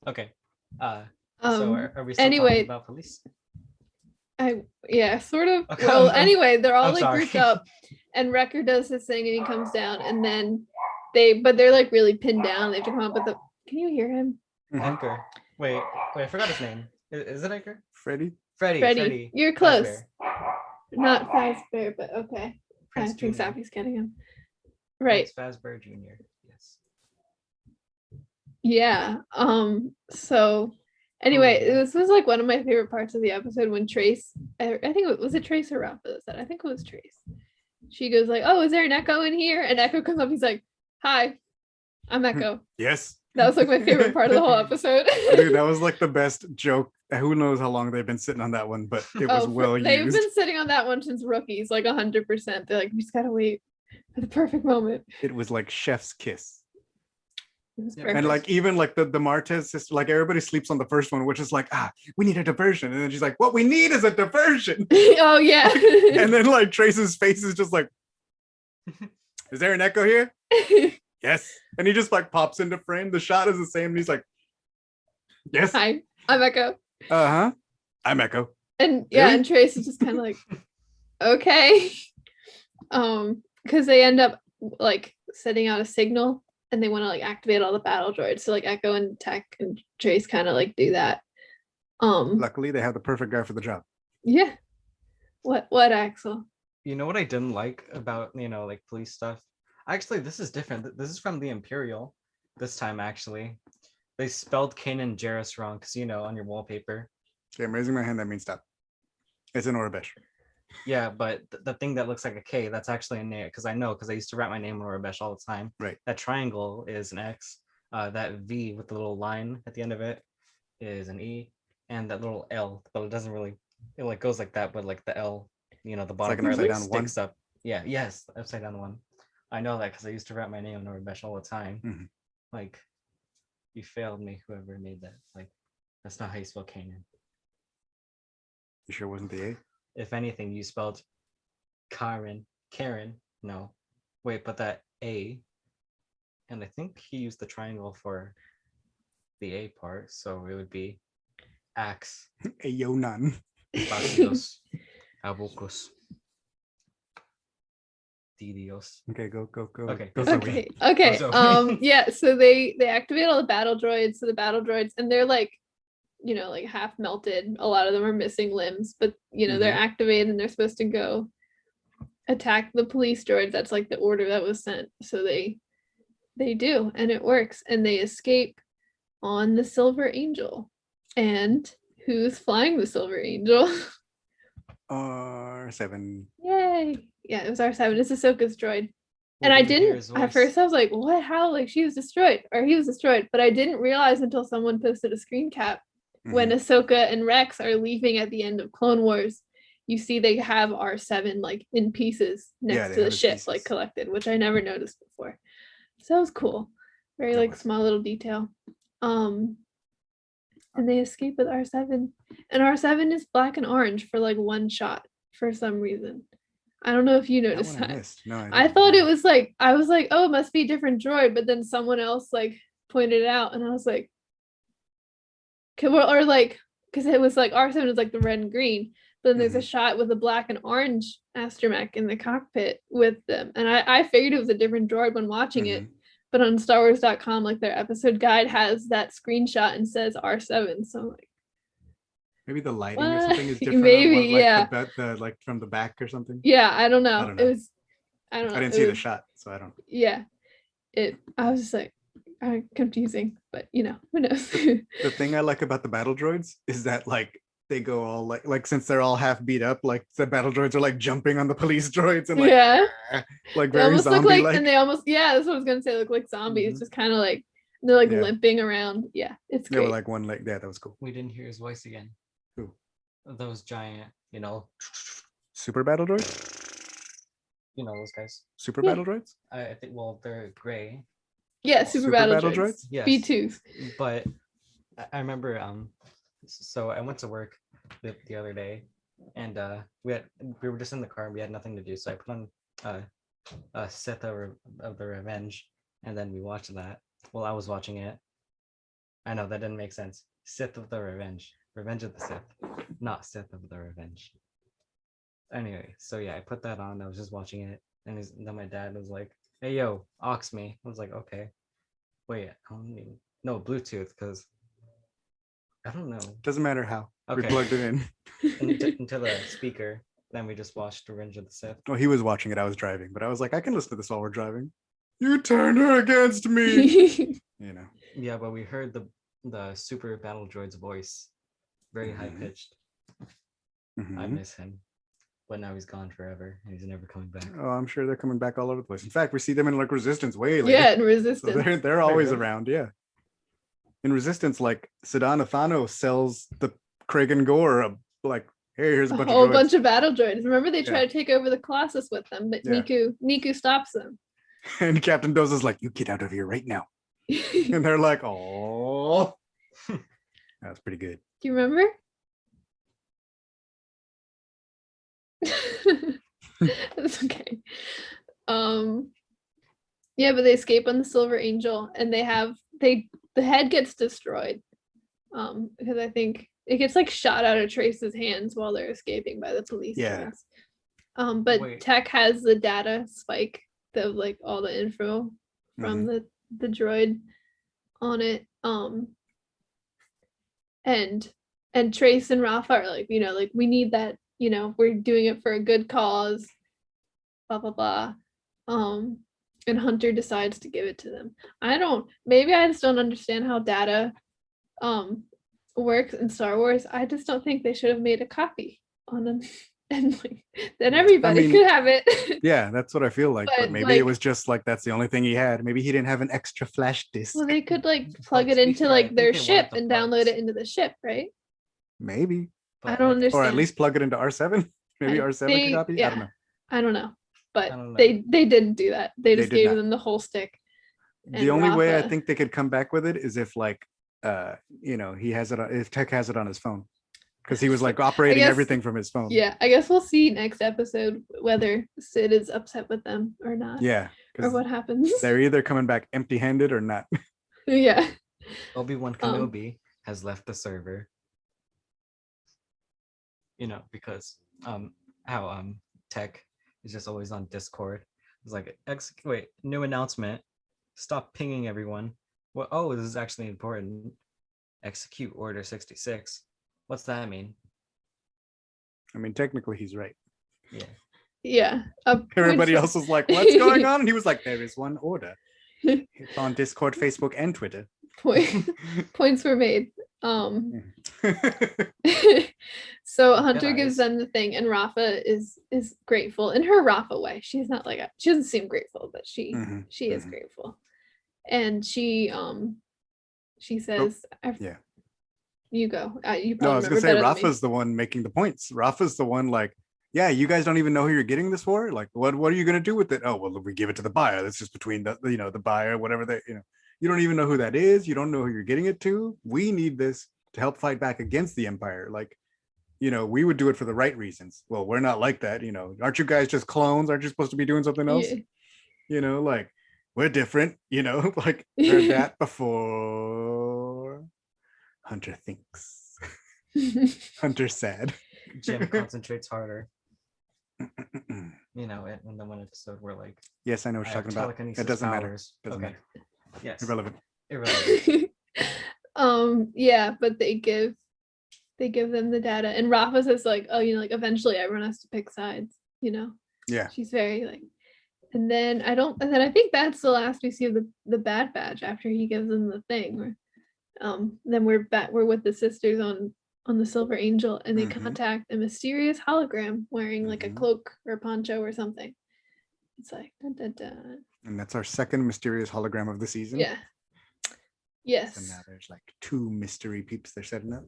Okay. So are we still talking about police? Sort of. Okay, well, anyway, they're all like grouped sorry. up, and Wrecker does his thing, and he comes down, and then they're like really pinned down. They have to come up with the. Can you hear him? Edgar. Wait, I forgot his name. Is it Edgar? Freddy. You're close. Not Fazbear, but okay. Prince I think Jr. Sappy's getting him. Right. Prince Fazbear Jr. Yes. Yeah. So anyway, this was like one of my favorite parts of the episode when Trace, I think it was Trace or Rafa that said, I think it was Trace. She goes like, "Oh, is there an Echo in here?" And Echo comes up. He's like, "Hi, I'm Echo." Yes. That was like my favorite part of the whole episode. Dude, that was like the best joke. Who knows how long they've been sitting on that one, but it was well used. They've been sitting on that one since Rookies, like 100%. They're like, we just gotta wait for the perfect moment. It was like chef's kiss. Perfect. And like even like the Martez sister, like everybody sleeps on the first one, which is like, we need a diversion. And then she's like, what we need is a diversion. Oh yeah. And then like Trace's face is just like, is there an Echo here? Yes. And he just like pops into frame. The shot is the same. And he's like, yes. Hi, I'm Echo. I'm Echo. And Really? and Trace is just kind of like, okay. Because they end up like setting out a signal and they want to like activate all the battle droids. So like Echo and Tech and Trace kind of like do that. Luckily, they have the perfect guy for the job. Yeah. What Axel? You know what I didn't like about, like police stuff? Actually, this is different. This is from the Imperial this time, actually. They spelled Kanan Jarrus wrong because, on your wallpaper. Okay, I'm raising my hand. That means stop. It's an Orabesh. Yeah, but the thing that looks like a K, that's actually a name, because I used to write my name in Orabesh all the time. Right. That triangle is an X. That V with the little line at the end of it is an E. And that little L, but it doesn't really, it like goes like that, but like the L, the bottom like an part upside like down one? sticks up. Yeah, yes, upside down one. I know that because I used to write my name in Orabesh all the time. Mhm. Like, you failed me, whoever made that. Like, that's not how you spell Kanan. You sure it wasn't the A? If anything, you spelled Karen. No. Wait, but that A. And I think he used the triangle for the A part, so it would be Axe. Ayo, none. Basilos. Abocos. Dios. Okay, go. Okay. Go Okay. Zoe. Okay. Zoe. Yeah. So they activate all the battle droids. So the battle droids, and they're like, like half melted. A lot of them are missing limbs, but they're activated and they're supposed to go attack the police droids. That's like the order that was sent. So they do, and it works, and they escape on the Silver Angel. And who's flying the Silver Angel? R7. Yay! Yeah, it was R7. It's Ahsoka's droid. We And I didn't hear didn't his at voice. first. I was like, "What? How? Like she was destroyed, or he was destroyed?" But I didn't realize until someone posted a screen cap when Ahsoka and Rex are leaving at the end of Clone Wars. You see, they have R7 like in pieces next they to have the his ship, pieces. like collected, which I never noticed before. So that was cool. Very That like was. small little detail. And they escape with R7, and R7 is black and orange for like one shot for some reason. I don't know if you That noticed one I that. missed. No, I I didn't. thought it was like, I was like, oh, it must be a different droid, but then someone else like pointed it out, and I was like, or like, because it was like R7 is like the red and green, but then there's a shot with a black and orange astromech in the cockpit with them, and I figured it was a different droid when watching it. But on StarWars.com, like their episode guide has that screenshot and says R7. So I'm like, Maybe the lighting or what? something is different. Maybe, on one, like yeah. the like from the back or something. Yeah, I don't know. I don't know. It was, I don't know. I didn't It see the was- shot, so I don't. Yeah, I was just like, confusing, but who knows? The thing I like about the battle droids is that like they go all like since they're all half beat up, like the battle droids are like jumping on the police droids and like Yeah. like They very almost look zombie like, like. and they almost, yeah, that's what I was gonna say. Look like zombies, just kind of like they're like Yeah. limping around. Yeah, it's They were great. like one leg. Yeah, that was cool. We didn't hear his voice again. Who? Those giant, Super battle droids. those guys. Super Yeah. battle droids. I think, well, they're gray. Yeah, super battle droids. droids? Yes. B2s. But I remember, so I went to work the other day, and we were just in the car and we had nothing to do, so I put on Sith of the Revenge, and then we watched that. Well, I was watching it. I know that didn't make sense. Sith of the Revenge of the Sith, not Sith of the Revenge. Anyway, so yeah, I put that on. I was just watching it, and then my dad was like, "Hey, yo, aux me." I was like, "Okay." Wait, I don't mean no Bluetooth because I don't know. Doesn't matter how. We Okay. plugged it in. into the speaker. Then we just watched Revenge of the Sith. Well, he was watching it. I was driving, but I was like, I can listen to this while we're driving. You turned her against me. Yeah, but we heard the super battle droid's voice, very high pitched. I miss him, but now he's gone forever and he's never coming back. Oh, I'm sure they're coming back all over the place. In fact, we see them in like Resistance way later. Yeah, in Resistance. So they're always really? around. Yeah. In Resistance, like Sedana Thano sells the Kragan Gore like, hey, here's a bunch whole of droids. bunch of battle droids. Remember, they try Yeah. to take over the Colossus with them, but Yeah. Niku stops them. And Captain Doza's is like, you get out of here right now. And they're like, oh, that's pretty good. Do you remember? That's okay. Yeah, but they escape on the Silver Angel, and the head gets destroyed. Because I think it gets like shot out of Trace's hands while they're escaping by the police. Yeah. droids. But Wait. Tech has the data spike of like all the info from the droid on it. And Trace and Rafa are like, like we need that, we're doing it for a good cause, blah blah blah. And Hunter decides to give it to them. Maybe I just don't understand how data works in Star Wars. I just don't think they should have made a copy on them. And like then everybody could have it. Yeah, that's what I feel like. But maybe like, it was just like that's the only thing he had. Maybe he didn't have an extra flash disk. Well, they could like plug But it to be into fair, I like think their they wanted ship the and download parts. it into the ship, right? Maybe. I But, don't like, understand. Or at least plug it into R7. Maybe R7 could copy. Yeah, I don't know. I don't know. But I don't know. they didn't do that. They just did gave not. them the whole stick. The only way I Rafa- think they could come back with it is if like he has it if Tech has it on his phone. Because he was like operating guess- everything from his phone. Yeah, I guess we'll see next episode whether Sid is upset with them or not. Yeah. Or what happens. They're either coming back empty-handed or not. Yeah. Obi-Wan Kenobi has left the server. Because how Tech is just always on Discord. It's like new announcement. Stop pinging everyone. Well, oh, this is actually important. Execute Order 66. What's that mean? I mean, technically he's right. Yeah. Yeah. Everybody else was like, what's going on? And he was like, there is one order. It's on Discord, Facebook, and Twitter. Points were made. So Hunter gives them the thing, and Rafa is grateful in her Rafa way. She's not like she doesn't seem grateful, but she is grateful. And she says, yeah. You go. You no, I was gonna say Rafa's the one making the points. Rafa's the one like, yeah, you guys don't even know who you're getting this for. Like, what are you gonna do with it? Oh, well, we give it to the buyer. That's just between the buyer, whatever they, you don't even know who that is. You don't know who you're getting it to. We need this to help fight back against the Empire. Like, we would do it for the right reasons. Well, we're not like that. Aren't you guys just clones? Aren't you supposed to be doing something else? Yeah. Like we're different. Like heard that before. Hunter thinks. Hunter's sad. Jim concentrates harder. In the one episode where like yes, I know what you're talking about. It doesn't matter. Doesn't matter. Yes. Irrelevant. Yeah, but they give them the data, and Rafa says like, oh, like eventually everyone has to pick sides. Yeah. She's very like, and then I think that's the last we see of the Bad Batch after he gives them the thing. Where, then we're with the sisters on the Silver Angel, and they contact a mysterious hologram wearing like a cloak or a poncho or something. It's like dun, dun, dun. And that's our second mysterious hologram of the season. Yeah. Yes. And now there's like 2 mystery peeps they're setting up.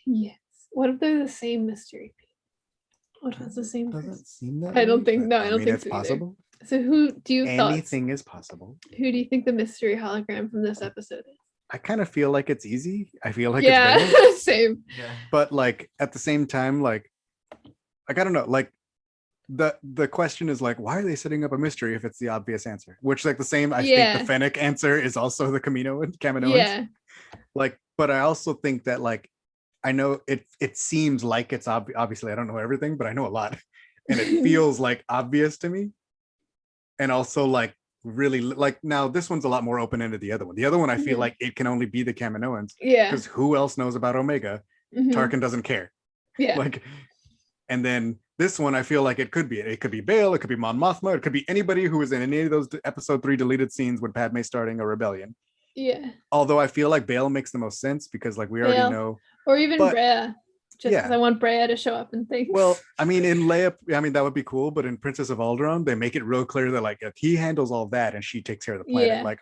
Yes. What if they're the same mystery peep? What if it's the same Doesn't person? seem that I don't way, think. but, No, I don't think it's so either. possible. So who do you Anything is possible. Who do you think the mystery hologram from this episode is? I kind of feel like it's easy. I feel like yeah, it's Bale. same. Yeah. But like at the same time, like I don't know, like the question is like, why are they setting up a mystery if it's the obvious answer? Which like the same, I think the Fennec answer is also the Kaminoans. Yeah. Like, but I also think that like I know it seems like it's obviously I don't know everything, but I know a lot, and it feels like obvious to me, and also like really like now this one's a lot more open-ended. The other one I feel like it can only be the Kaminoans. Yeah. Because who else knows about Omega? Tarkin doesn't care. Yeah. Like, and then this one I feel like it could be Bail, it could be Mon Mothma, it could be anybody who was in any of those episode 3 deleted scenes with Padme starting a rebellion. Yeah. Although I feel like Bail makes the most sense because like we already know. Or even Brea. Just because I want Brea to show up and things. Well, I mean, in Leia, that would be cool, but in Princess of Alderaan, they make it real clear that like if he handles all that and she takes care of the planet. Yeah. Like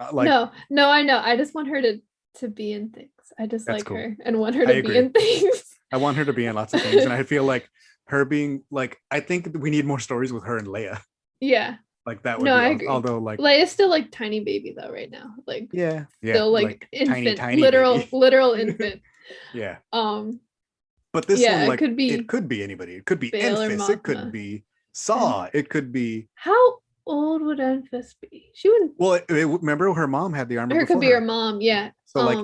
no, I know. I just want her to be in things. I just like cool. her and want her to be in things. I want her to be in lots of things, and I feel like her being like, I think we need more stories with her and Leia. Yeah. Like that would be I awesome. agree. Although like Leia's still like tiny baby though right now. Like still like infant, tiny literal infant. Yeah. But this one, like, it could be anybody. It could be Bail Enfys. It could be Saw. It could be. How old would Enfys be? She wouldn't. Well, remember her mom had the armor. It could be her mom. Yeah. So like,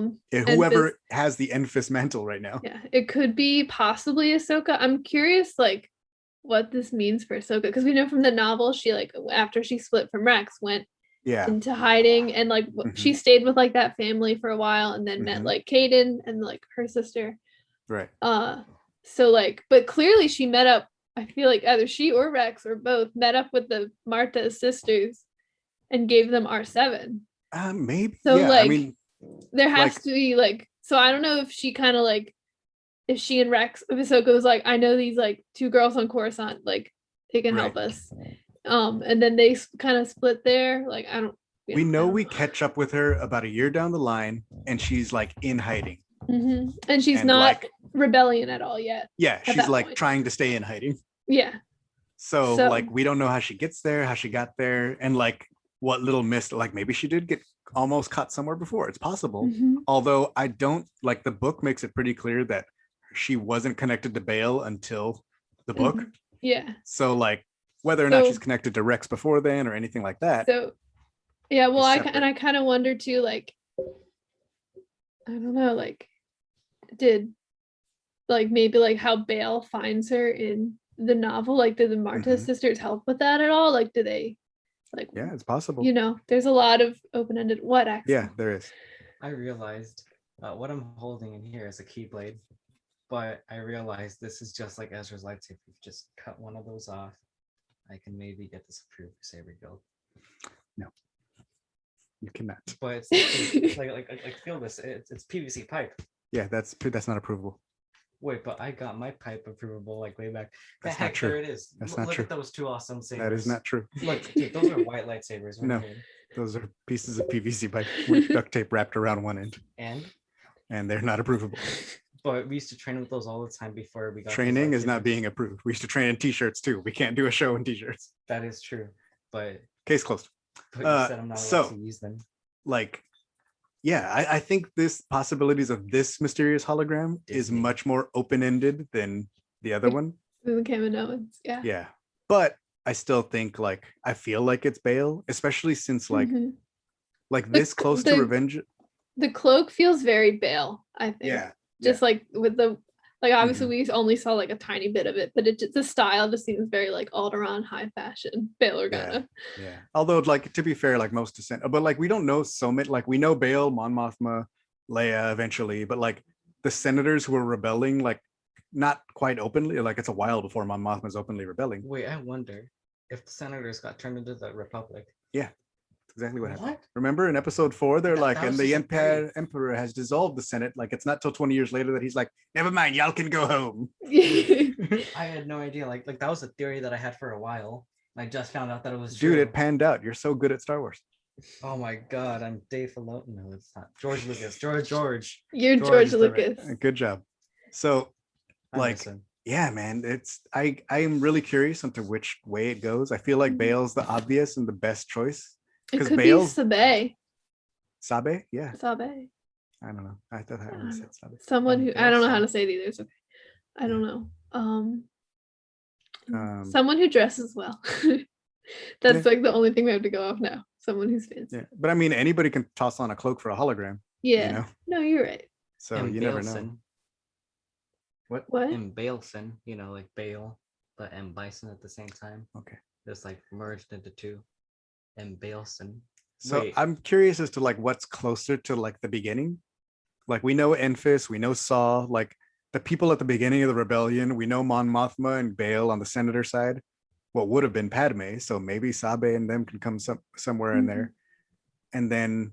whoever has the Enfys mantle right now. Yeah, it could be possibly Ahsoka. I'm curious, like, what this means for Ahsoka, because we know from the novel she like after she split from Rex went into hiding and like she stayed with like that family for a while and then met like Kaden and like her sister. Right. So like, but clearly she met up. I feel like either she or Rex or both met up with the Marta sisters and gave them R7. Maybe. So yeah, like, I mean, there has to be like. So I don't know if she kind of like, if she and Rex, if Ahsoka was like, I know these like two girls on Coruscant, like they can help us. And then they kind of split there. Like I don't. We know we catch up with her about a year down the line, and she's like in hiding. And she's not like, rebellion at all yet. Yeah, she's like trying to stay in hiding. Yeah. So like we don't know how she gets there, how she got there, and like what little missed. Like maybe she did get almost caught somewhere before. It's possible. Although I don't like the book makes it pretty clear that she wasn't connected to Bail until the book. Yeah. So like whether or not she's connected to Rex before then or anything like that. So yeah, well, I kind of wonder too, like, I don't know, like, did like maybe like how Bail finds her in the novel, like did the Marta sisters help with that at all? Like, do they like? Yeah, it's possible. You know, there's a lot of open-ended. What Axel? Yeah, there is. I realized what I'm holding in here is a keyblade, but I realized this is just like Ezra's lightsaber. Just cut one of those off. I can maybe get this approved for Saber Guild. No, you cannot. But it's like feel this. It's PVC pipe. Yeah, that's not approvable. Wait, but I got my pipe approvable like way back. That's not true. There it is. That's not true. Look at those two awesome sabers. That is not true. Look, dude, those are white lightsabers. No, those are pieces of PVC pipe with duct tape wrapped around one end. And they're not approvable. But we used to train with those all the time before we got training is not being approved. We used to train in t-shirts too. We can't do a show in t-shirts. That is true. But case closed. But you said I'm not allowed to use them. Like, yeah, I think this possibilities of this mysterious hologram is much more open-ended than the other one. The Kaminoans, yeah. Yeah. But I still think like I feel like it's Bail, especially since like this close to revenge. The cloak feels very Bail, I think. Yeah. Just like with the like obviously we only saw like a tiny bit of it, but the style just seems very like Alderaan high fashion Bail Organa. Yeah. Although like to be fair, like most descent, but like we don't know so much. Like we know Bail, Mon Mothma, Leia eventually, but like the senators who were rebelling, like not quite openly. Like it's a while before Mon Mothma's openly rebelling. Wait, I wonder if the senators got turned into the Republic. Yeah. Exactly what happened. Remember in episode 4, they're like, and the emperor has dissolved the Senate. Like it's not till 20 years later that he's like, never mind, y'all can go home. I had no idea. Like that was a theory that I had for a while. I just found out that it was true. Dude, it panned out. You're so good at Star Wars. Oh my god, I'm Dave Filoni. No, it's not. George Lucas. George. You're George Lucas. Good job. So like yeah, man, it's I am really curious into which way it goes. I feel like Bail's the obvious and the best choice. It could Bail's, be Sabe. Sabe? Yeah. Sabe. I don't know. I thought I said Sabe. Someone who I don't know how to say it either. So I don't know. Someone who dresses well. That's like the only thing we have to go off now. Someone who's fancy. Yeah. But I mean anybody can toss on a cloak for a hologram. Yeah. You know? No, you're right. So and you never know. What? And Bailson, you know, like Bail, but and Bison at the same time. Okay. Just like merged into two. And Bailson. So I'm curious as to like what's closer to like the beginning. Like we know Enfys, we know Saw, like the people at the beginning of the rebellion. We know Mon Mothma and Bail on the senator side. What would have been Padme, so maybe Sabe and them can come somewhere in there. And then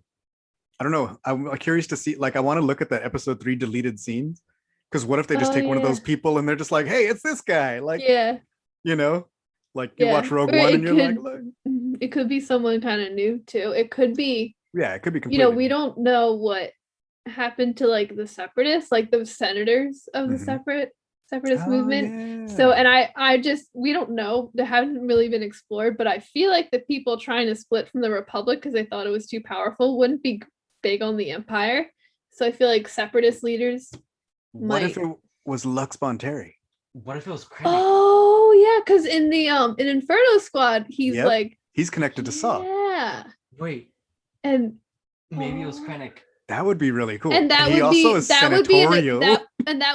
I don't know. I'm curious to see. Like I want to look at the episode 3 deleted scenes because what if they just take one of those people and they're just like, hey, it's this guy. Like you know. Like you watch Rogue One and you're like, look. It could be someone kind of new too. It could be. Yeah, it could be completely. You know, we don't know what happened to like the separatists, like the senators of the separatist movement. Yeah. So, and I just we don't know. They haven't really been explored, but I feel like the people trying to split from the Republic because they thought it was too powerful wouldn't be big on the Empire. So I feel like separatist leaders. What if it was Lux Bonteri? What if it was Krennic? Oh yeah, because in the in Inferno Squad, he's like he's connected to Saw. Yeah. Wait. And maybe it was Krennic. That would be really cool. And that would be also is that senatorial.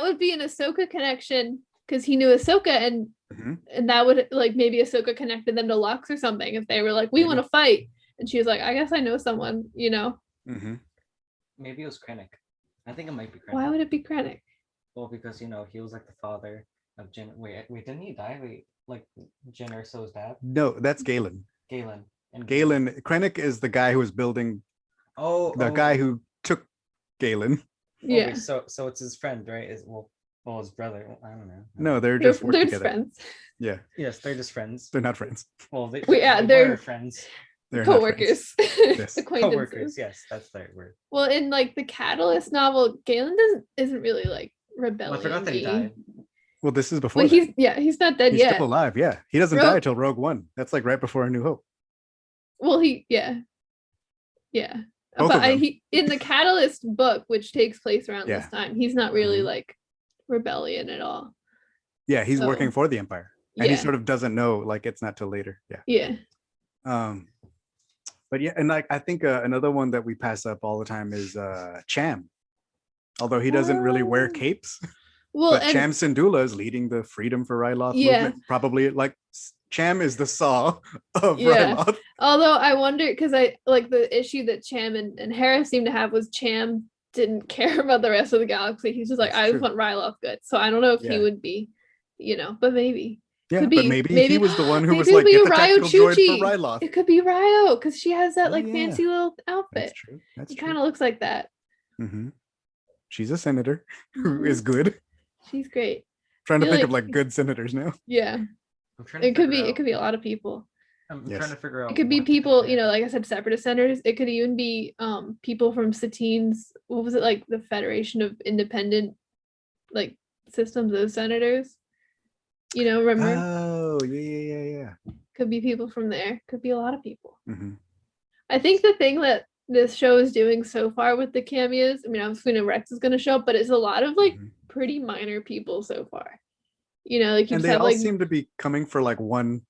would be an Ahsoka connection because he knew Ahsoka and Mhm. And that would like maybe Ahsoka connected them to Lux or something if they were like, we Maybe. want to fight. And she was like, I guess I know someone, you know? Mhm. Maybe it was Krennic. I think it might be Krennic. Why would it be Krennic? Well, because he was like the father of Jyn. Wait, didn't he die? Wait, like Jyn Erso's dad, No, that's Galen. Galen. And Galen Krennic is the guy who was building. The guy who took Galen. Yeah. Okay, so it's his friend, right? Well, his brother. I don't know. No, they're They're, just work they're together. friends. Yeah, Yes, they're just friends. they're not friends. Well, Yeah, they they're- were friends. They're not friends. Co-workers. Yes. Acquaintances. Co-workers. Yes, that's the right word. Well, in like the Catalyst novel, Galen isn't really like rebellion. Well, I forgot that he died. Well, this is before. But that. he's not dead He's yet. still alive. Yeah, he doesn't Rogue- die till Rogue One. That's like right before A New Hope. Well, yeah. Both But of them. he in the Catalyst book, which takes place around Yeah. this time, he's not really Mhm. like rebellion at all. Yeah, he's So- working for the Empire, and he Yeah. sort of doesn't know. Like it's not till later. Yeah. Yeah. But yeah, and like I think another one that we pass up all the time is Cham. Although he doesn't really wear Oh. capes, Well, but and Cham Syndulla is leading the Freedom for Ryloth Yeah. movement. Probably like Cham is the Saw of Yeah. Ryloth. although I wonder because I like the issue that Cham and Hera seem to have was Cham didn't care about the rest of the galaxy. He's just like, That's I just true. want Ryloth good. So I don't know if he Yeah. would be, but maybe. Yeah, Could but be- maybe maybe- he was the one who was maybe like, it'll get be the Ryo tactical droid Chuchi. for Ryloth. It could be Ryo because she has that Oh, like yeah. fancy little That's outfit. true. That's He true. kind of looks like that. Mhm. She's a senator who Mhm. is good. She's great. Trying to Feel think of like- like good senators now. Yeah. I'm trying to It could figure be out- it could be a lot of people. I'm Yes. trying to figure out. It could be what to people, compare. like I said, separatist senators. It could even be people from Satine's, what was it, like the Federation of Independent like systems of senators. Remember? Oh, yeah. Could be people from there. Could be a lot of people. Hmm. I think the thing that this show is doing so far with the cameos, I mean, obviously we know Rex is gonna show up, but it's a lot of like pretty minor people so far. Like you And just they have all like seem to be coming for like one.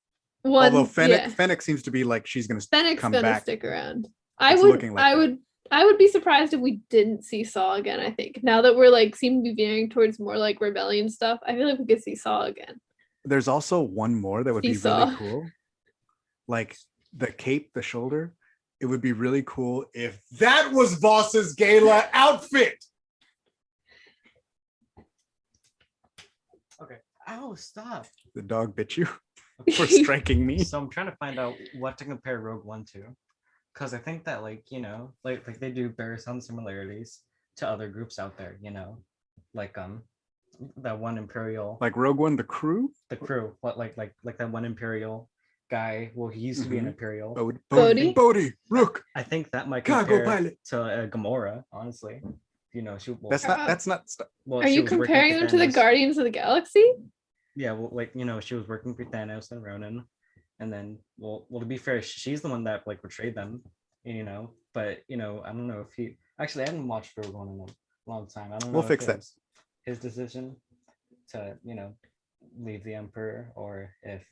one. Although Fennec, yeah. Fennec seems to be like she's gonna Fennec's come gonna back. stick around. It's looking like that. I would be surprised if we didn't see Saw again. I think now that we're like seem to be veering towards more like rebellion stuff, I feel like we could see Saw again. There's also one more that would be Seesaw. really cool. Like the cape, the shoulder. It would be really cool if that was Voss's gala outfit. Okay. Ow! Stop. The dog bit you for striking me. So I'm trying to find out what to compare Rogue One to, because I think that like they do bear some similarities to other groups out there. Like that one Imperial, Like Rogue One, the crew. the crew, what like that one Imperial guy. Well, he used to be an Mhm. Imperial. Bodhi? Bodhi, Rook. I think that might Cargo compare pilot. to Gamora, honestly. She. Well, That's not. well, Are she you was working comparing for them to the Thanos. Guardians of the Galaxy? Yeah, well, she was working for Thanos and Ronan, and then, well, to be fair, she's the one that like betrayed them, But I don't know if he actually I haven't watched Rogue One in a long time. I don't know. We'll if fix it that. was his decision to leave the Emperor, or if,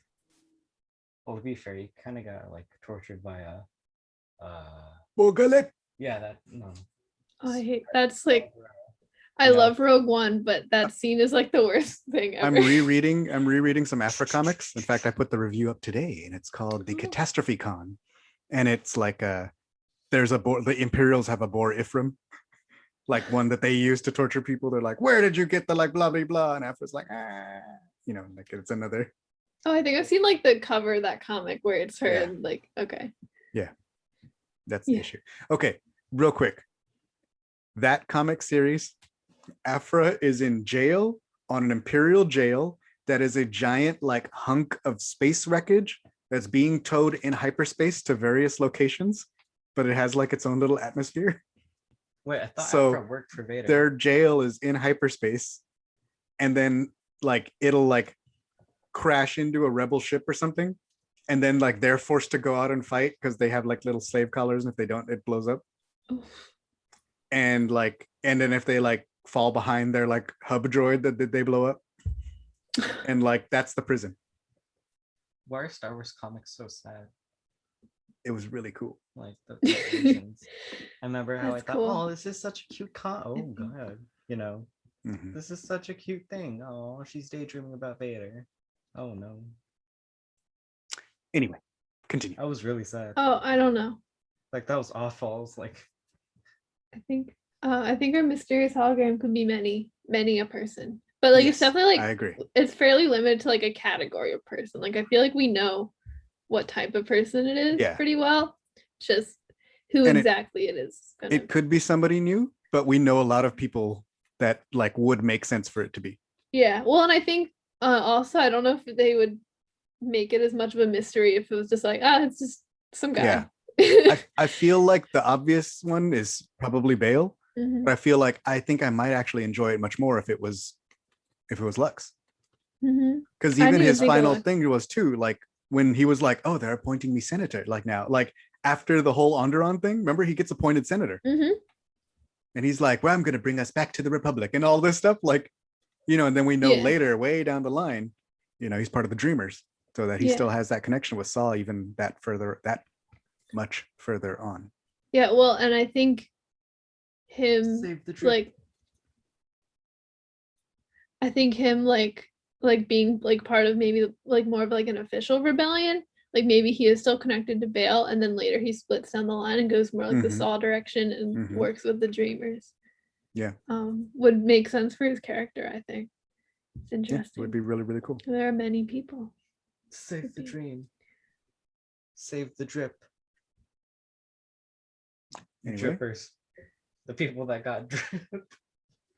well, to be fair, he kind of got like tortured by Bogalek. yeah, that no. Oh, I hate that's like I No. love Rogue One, but that scene is like the worst thing ever. I'm rereading some Afro comics. In fact, I put the review up today, and it's called The Oh. Catastrophe Con. And it's like there's a boar, the Imperials have a boar Ifrim, like one that they use to torture people. They're like, where did you get the like blah blah blah? And Afro's like, like it's another. Oh, I think I've seen like the cover of that comic where it's her Yeah. and like okay. That's the Yeah. issue. Okay, real quick. That comic series, Afra is in jail on an Imperial jail that is a giant like hunk of space wreckage that's being towed in hyperspace to various locations, but it has like its own little atmosphere. Wait, I thought So, Afra worked for Vader. Their jail is in hyperspace, and then like it'll like crash into a rebel ship or something, and then like they're forced to go out and fight because they have like little slave collars, and if they don't, it blows up. Oof. And then if they like fall behind their like hub droid that they blow up, and like that's the prison. Why are Star Wars comics so sad? It was really cool. Like the visions. I remember how That's I thought, cool. oh, this is such a cute oh god, Mhm. this is such a cute thing. Oh, she's daydreaming about Vader. Oh no. Anyway, continue. I was really sad. Oh, I don't know. Like that was awful. I was like, I think our mysterious hologram could be many a person. But like it's Yes, definitely I like agree. it's fairly limited to like a category of person. Like I feel like we know what type of person it is Yeah. pretty well. Just who And exactly it is gonna it could be somebody new, but we know a lot of people that like would make sense for it to be. Yeah. Well, and I think also I don't know if they would make it as much of a mystery if it was just like, it's just some guy. Yeah. I feel like the obvious one is probably Bale, Mhm, but I think I might actually enjoy it much more if it was Lux. mhm. Because I even didn't his think of final Lux. thing was too, like when he was like, oh, they're appointing me senator, like now, like after the whole Onderon thing, remember he gets appointed senator Mhm. and he's like, well, I'm gonna bring us back to the Republic and all this stuff, like, and then we know Yeah. later, way down the line, he's part of the Dreamers, so that he Yeah. still has that connection with Saul, even that much further on. Yeah, well, and I think him save the drip. like I think him like being like part of maybe like more of like an official rebellion. Like maybe he is still connected to Bale, and then later he splits down the line and goes more like the Mhm. Saul direction and Mhm. works with the Dreamers. Yeah. Would make sense for his character, I think. It's Yeah, it interesting. would be really, really cool. There are many people. Save the dream. Save the drip. Anyway, Drippers. The people that got drip.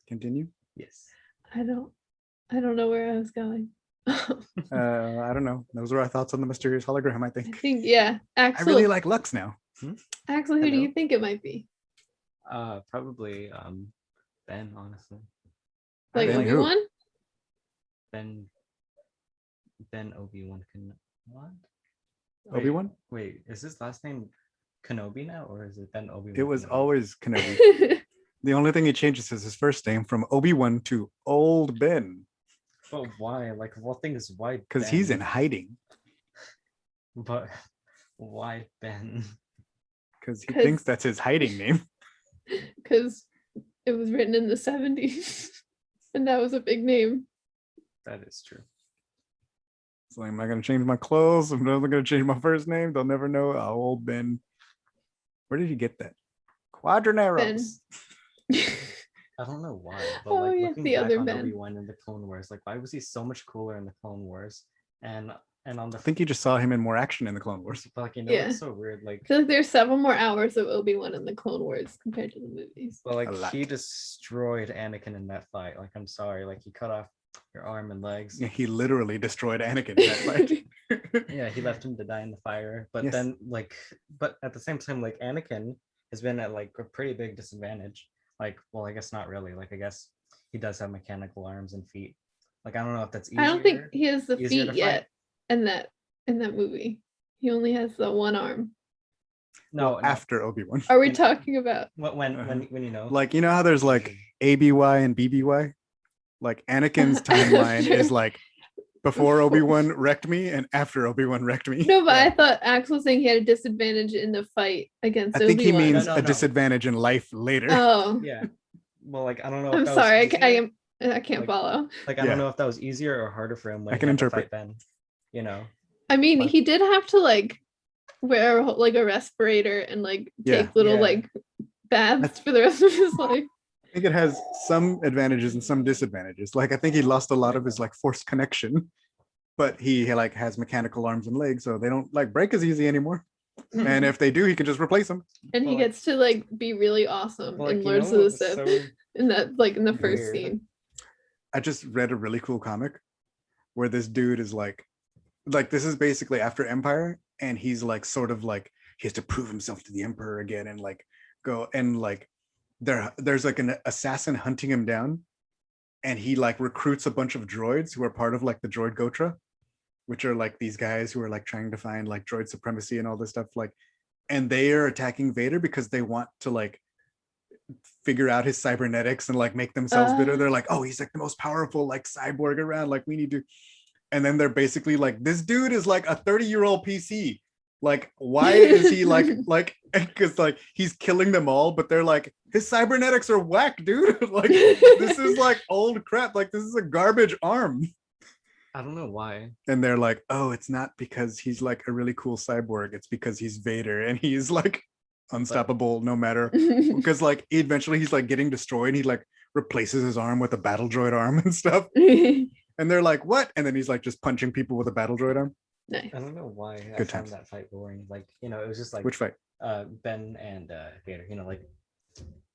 continue. Yes. I don't know where I was going. I don't know. Those are our thoughts on the mysterious hologram, I I think. think yeah. I Axel, really like Lux now. Axel, who do Hello. you think it might be? Probably Ben, honestly. Like Ben who? Obi-Wan? Ben Obi-Wan can what? Obi-Wan? Wait, is his last name Kenobi now, or is it Ben Obi-Wan? It was Kenobi? always Kenobi. The only thing he changes is his first name from Obi-Wan to Old Ben. But why? Like, what thing is why? Because he's in hiding. But why Ben? Because he thinks that's his hiding name. Because it was written in the 70s and that was a big name. That is true. So I'm not going to change my clothes. I'm never going to change my first name. They'll never know. Oh, Old Ben. Where did he get that? Quadraneros. I don't know why, but Oh, like yeah, looking the back other on Ben. Obi-Wan in the Clone Wars, like why was he so much cooler in the Clone Wars? And on the I think you just saw him in more action in the Clone Wars. but like Yeah. it's so weird. Like I feel like there's several more hours of Obi-Wan in the Clone Wars compared to the movies. but like A lot. he destroyed Anakin in that fight. Like I'm sorry, like he cut off your arm and legs. Yeah, he literally destroyed Anakin in that fight. Yeah, he left him to die in the fire. But Yes. then but at the same time, like Anakin has been at like a pretty big disadvantage. Like, well, I guess not really. Like I guess he does have mechanical arms and feet. Like I don't know if that's easier. I don't think he has the easier to feet yet in that movie. He only has the one arm. No, Well, after Obi-Wan. Are we talking about when Like, you know how there's like ABY and BBY? Like Anakin's timeline Sure. is like before Obi-Wan wrecked me and after Obi-Wan wrecked me. No, but Yeah. I thought Axel was saying he had a disadvantage in the fight against I think he Obi-Wan. means No, a no. disadvantage in life later. Oh, yeah. Well, like I don't know. I'm if that sorry. Was I can't Like- follow. Like I Yeah. don't know if that was easier or harder for him when I he can had to interpret. fight Ben. You know. I mean, Like- he did have to like wear like a respirator and like Yeah. take little Yeah. like baths for the rest of his life. I think it has some advantages and some disadvantages. Like I think he lost a lot of his like forced connection, but he like has mechanical arms and legs, so they don't like break as easy anymore. And if they do, he can just replace them. And he Well, like- gets to like be really awesome Well, in like, you Lords know of the what was Sith so in that like in the first weird? scene. I just read a really cool comic where this dude is like this is basically after Empire, and he's like sort of like he has to prove himself to the Emperor again and like go and like there's like an assassin hunting him down, and he like recruits a bunch of droids who are part of like the droid Gotra, which are like these guys who are like trying to find like droid supremacy and all this stuff, like, and they are attacking Vader because they want to like figure out his cybernetics and like make themselves better. They're like, oh, he's like the most powerful like cyborg around, like we need to. And then they're basically like, this dude is like a 30-year-old PC. Like, why is he like because like he's killing them all, but they're like, his cybernetics are whack, dude. Like this is like old crap. Like this is a garbage arm. I don't know why. And they're like, oh, it's not because he's like a really cool cyborg. It's because he's Vader and he's like unstoppable no matter. Because like eventually he's like getting destroyed. He like replaces his arm with a battle droid arm and stuff. And they're like, what? And then he's like just punching people with a battle droid arm. Nice. I don't know why I Good found times. that fight boring. Like, you know, it was just like Which fight? Ben and Vader, you know, like,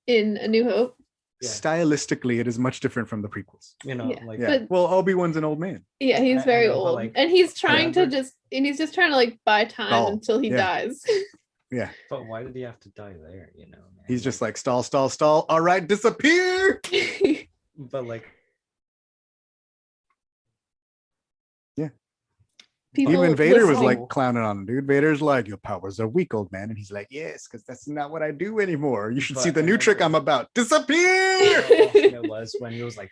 In A New Hope. yeah, Stylistically, it is much different from the prequels. you know, Yeah. like, Yeah. But- Well, Obi-Wan's an old man. Yeah, he's I very know, but, old. like, and he's trying to remember- just trying to like buy time Stall. until he Yeah. dies. Yeah. but why did he have to die there, you know? Man? He's just like, stall, stall, stall. All right, disappear. but like, People Even Vader was listening- like clowning on him, dude. Vader's like, your powers are weak, old man. And he's like, yes, because that's not what I do anymore. You should But see the I new trick remember- I'm about. Disappear. how awesome it was when he was like,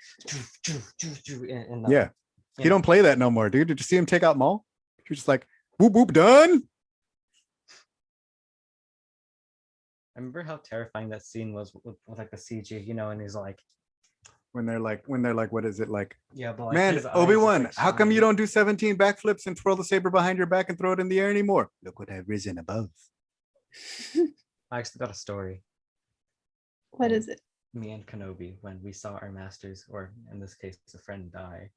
and, Yeah. you He know, don't play that no more, dude. Did you see him take out Maul? He was just like, whoop, whoop, done. I remember how terrifying that scene was with like the CG, you know, and he's like, When they're like, what is it like? yeah, but like, Man, his eyes Obi-Wan, just, like, how come you shine. don't do 17 backflips and twirl the saber behind your back and throw it in the air anymore? Look what I've risen above. I actually got a story. What is it? Me and Kenobi, when we saw our masters, or in this case, a friend, die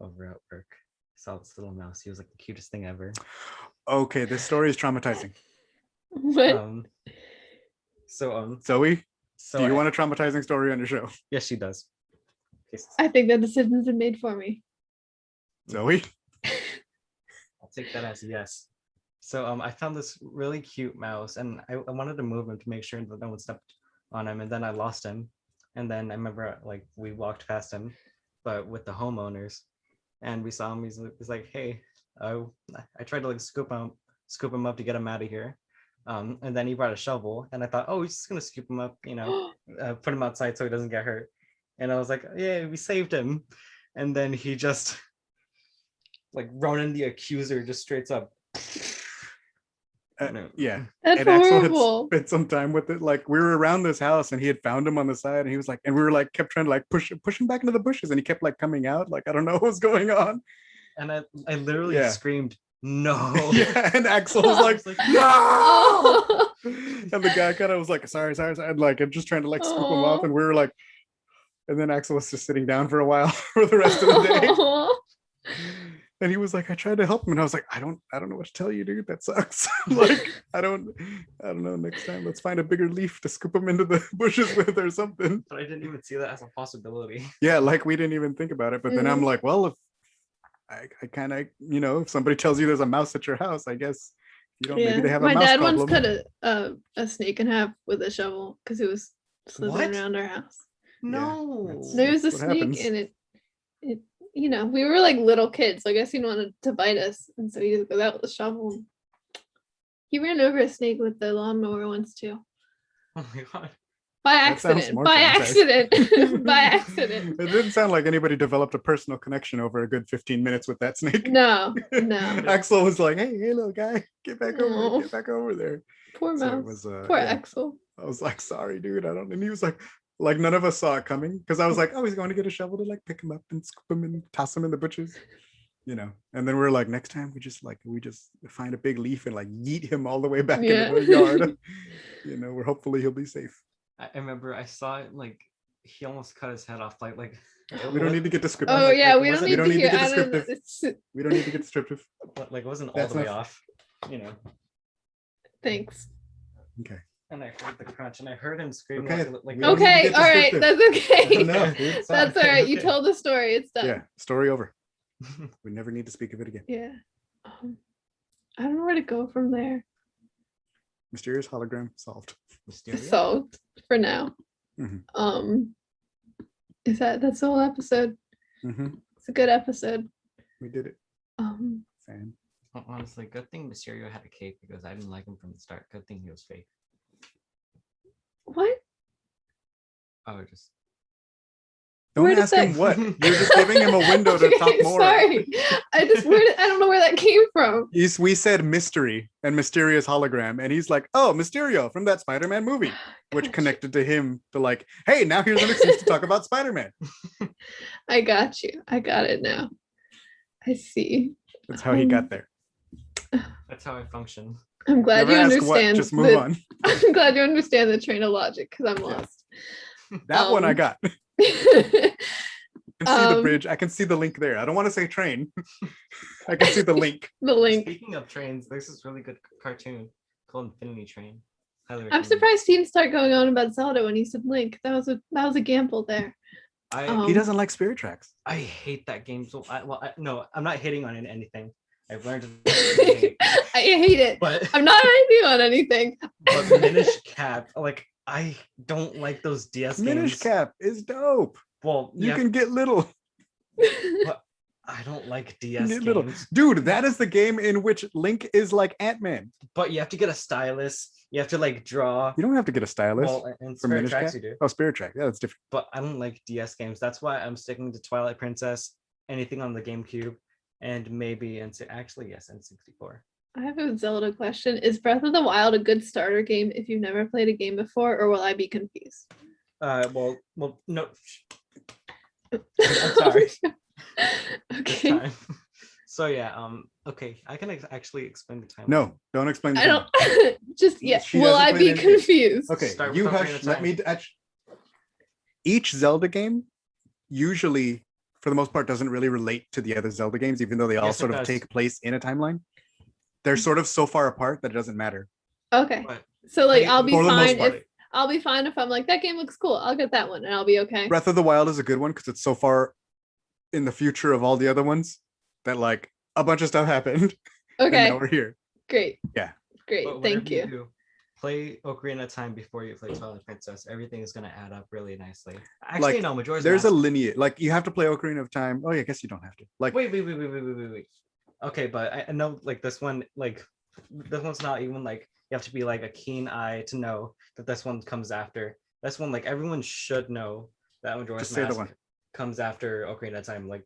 over at work. Saw this little mouse. He was like the cutest thing ever. Okay, this story is traumatizing. What? Zoe, So do you I- want a traumatizing story on your show? Yes, she does. Okay, I think that decision's been made for me. Zoe? I'll take that as a yes. So I found this really cute mouse, and I wanted to move him to make sure that no one stepped on him, and then I lost him. And then I remember like we walked past him, but with the homeowners, and we saw him. He's like, "Hey," I tried to like scoop him up to get him out of here. And then he brought a shovel, and I thought, oh, he's just gonna scoop him up, you know, put him outside so he doesn't get hurt. And I was like, yeah, we saved him. And then he just like Ronan the Accuser just straight up. No. Yeah. That's And Axel had horrible. spent some time with it. Like we were around this house and he had found him on the side and he was like, and we were like, kept trying to like push him back into the bushes and he kept like coming out. Like, I don't know what was going on. And I literally Yeah. screamed, no. Yeah. And Axel was I like, was like, no. Oh. And the guy kind of was like, sorry. And like, I'm just trying to like scoop him up. Aw. And we were like, and then Axel was just sitting down for a while for the rest of the day. Aw. And he was like, I tried to help him. And I was like, I don't know what to tell you, dude. That sucks. Like, I don't know. Next time, let's find a bigger leaf to scoop him into the bushes with or something. but I didn't even see that as a possibility. Yeah, like we didn't even think about it. But then I'm Mhm. like, well, if I kind of, if somebody tells you there's a mouse at your house, I guess maybe they have a My mouse dad problem. once cut a snake in half with a shovel because it was slithering What? around our house. No. that's- There was a what snake happens. and it we were like little kids, so I guess he wanted to bite us, and so he just goes out with a shovel. He ran over a snake with the lawnmower once too. Oh my god. By That sounds accident. more By traumatizing. accident. By accident. It didn't sound like anybody developed a personal connection over a good 15 minutes with that snake. No, no. Axel was like, hey, little guy, get back over, Aw. get back over there. Poor So it mouse. was, Poor yeah. Axel. I was like, sorry, dude. I don't. And he was like none of us saw it coming because I was like, oh, he's going to get a shovel to like pick him up and scoop him and toss him in the bushes, And then we were like, next time we just find a big leaf and like yeet him all the way back Yeah. into the yard. Where hopefully he'll be safe. I remember I saw it like he almost cut his head off. Like We don't need to get descriptive. Oh like, yeah, like, we don't wasn't- need we to don't need hear. to get I don't know. descriptive. We don't need to get descriptive. like it wasn't all That's the way enough. off. Thanks. Okay. And I heard the crunch, and I heard him scream Okay, like we don't need to Okay, get all right, descriptive. that's okay. Enough, dude. That's all right. You Okay. told the story. It's done. Yeah. Story over. We never need to speak of it again. Yeah. I don't know where to go from there. Mysterious hologram solved. Mysterious. Solved for now. Mhm. That's the whole episode. Mhm. It's a good episode. We did it. Fan. Honestly, good thing Mysterio had a cape because I didn't like him from the start. Good thing he was fake. What? Oh, just Don't Where did ask him that- what. You're just giving him a window to talk more. Sorry. I don't know where that came from. We said mystery and mysterious hologram, and he's like, "Oh, Mysterio from that Spider-Man movie," which Gosh. connected to him to like, "Hey, now here's an excuse to talk about Spider-Man." I got you. I got it now. I see. That's how he got there. That's how I function. I'm glad Never you ask understand. what, just move on. I'm glad you understand the train of logic because I'm lost. That one I got. I can see the bridge. I can see the link there. I don't want to say train. I can see the link. The link. Speaking of trains, there's this really good cartoon called Infinity Train. I'm surprised he didn't start going on about Zelda when he said Link. That was a gamble there. He doesn't like Spirit Tracks. I hate that game. So no, I'm not hitting on anything. I've learned I hate it. But I'm not hitting on anything. But Minish Cap, like I don't like those DS games. Minish Cap is dope. Well, you can get little. But I don't like DS games. Little. Dude, that is the game in which Link is like Ant-Man. But you have to get a stylus. You have to like draw. You don't have to get a stylus. Well, in Spirit Tracks you do. Oh, Spirit Track. Yeah, that's different. But I don't like DS games. That's why I'm sticking to Twilight Princess, anything on the GameCube, and maybe actually yes, N64. I have a Zelda question. Is Breath of the Wild a good starter game if you've never played a game before, or will I be confused? Well, no. I'm sorry. Okay. So yeah, okay, I can actually explain the time. No, don't explain the I time. don't just yet. She Will I doesn't be play anything. confused? Okay, Start you with Ocarina hush. of Let Time. me. Each Zelda game usually, for the most part, doesn't really relate to the other Zelda games, even though they all Yes, it sort of does. take place in a timeline. They're sort of so far apart that it doesn't matter. Okay. But So like I- I'll be for the most fine part. if I'll be fine if I'm like that game looks cool. I'll get that one and I'll be okay. Breath of the Wild is a good one because it's so far in the future of all the other ones that like a bunch of stuff happened. And Okay. now we're here. Great. Yeah. Great. but Thank whatever you. do, play Ocarina of Time before you play Twilight Princess. Everything is gonna add up really nicely. Actually, Like, no, Majora's There's Mask. a lineage. Like you have to play Ocarina of Time. Oh yeah, I guess you don't have to. Like Wait. Okay, but I know like this one, like this one's not even like you have to be like a keen eye to know that this one comes after. This one, like everyone should know that Majora's Just say the Mask one. comes after Ocarina of Time. Like,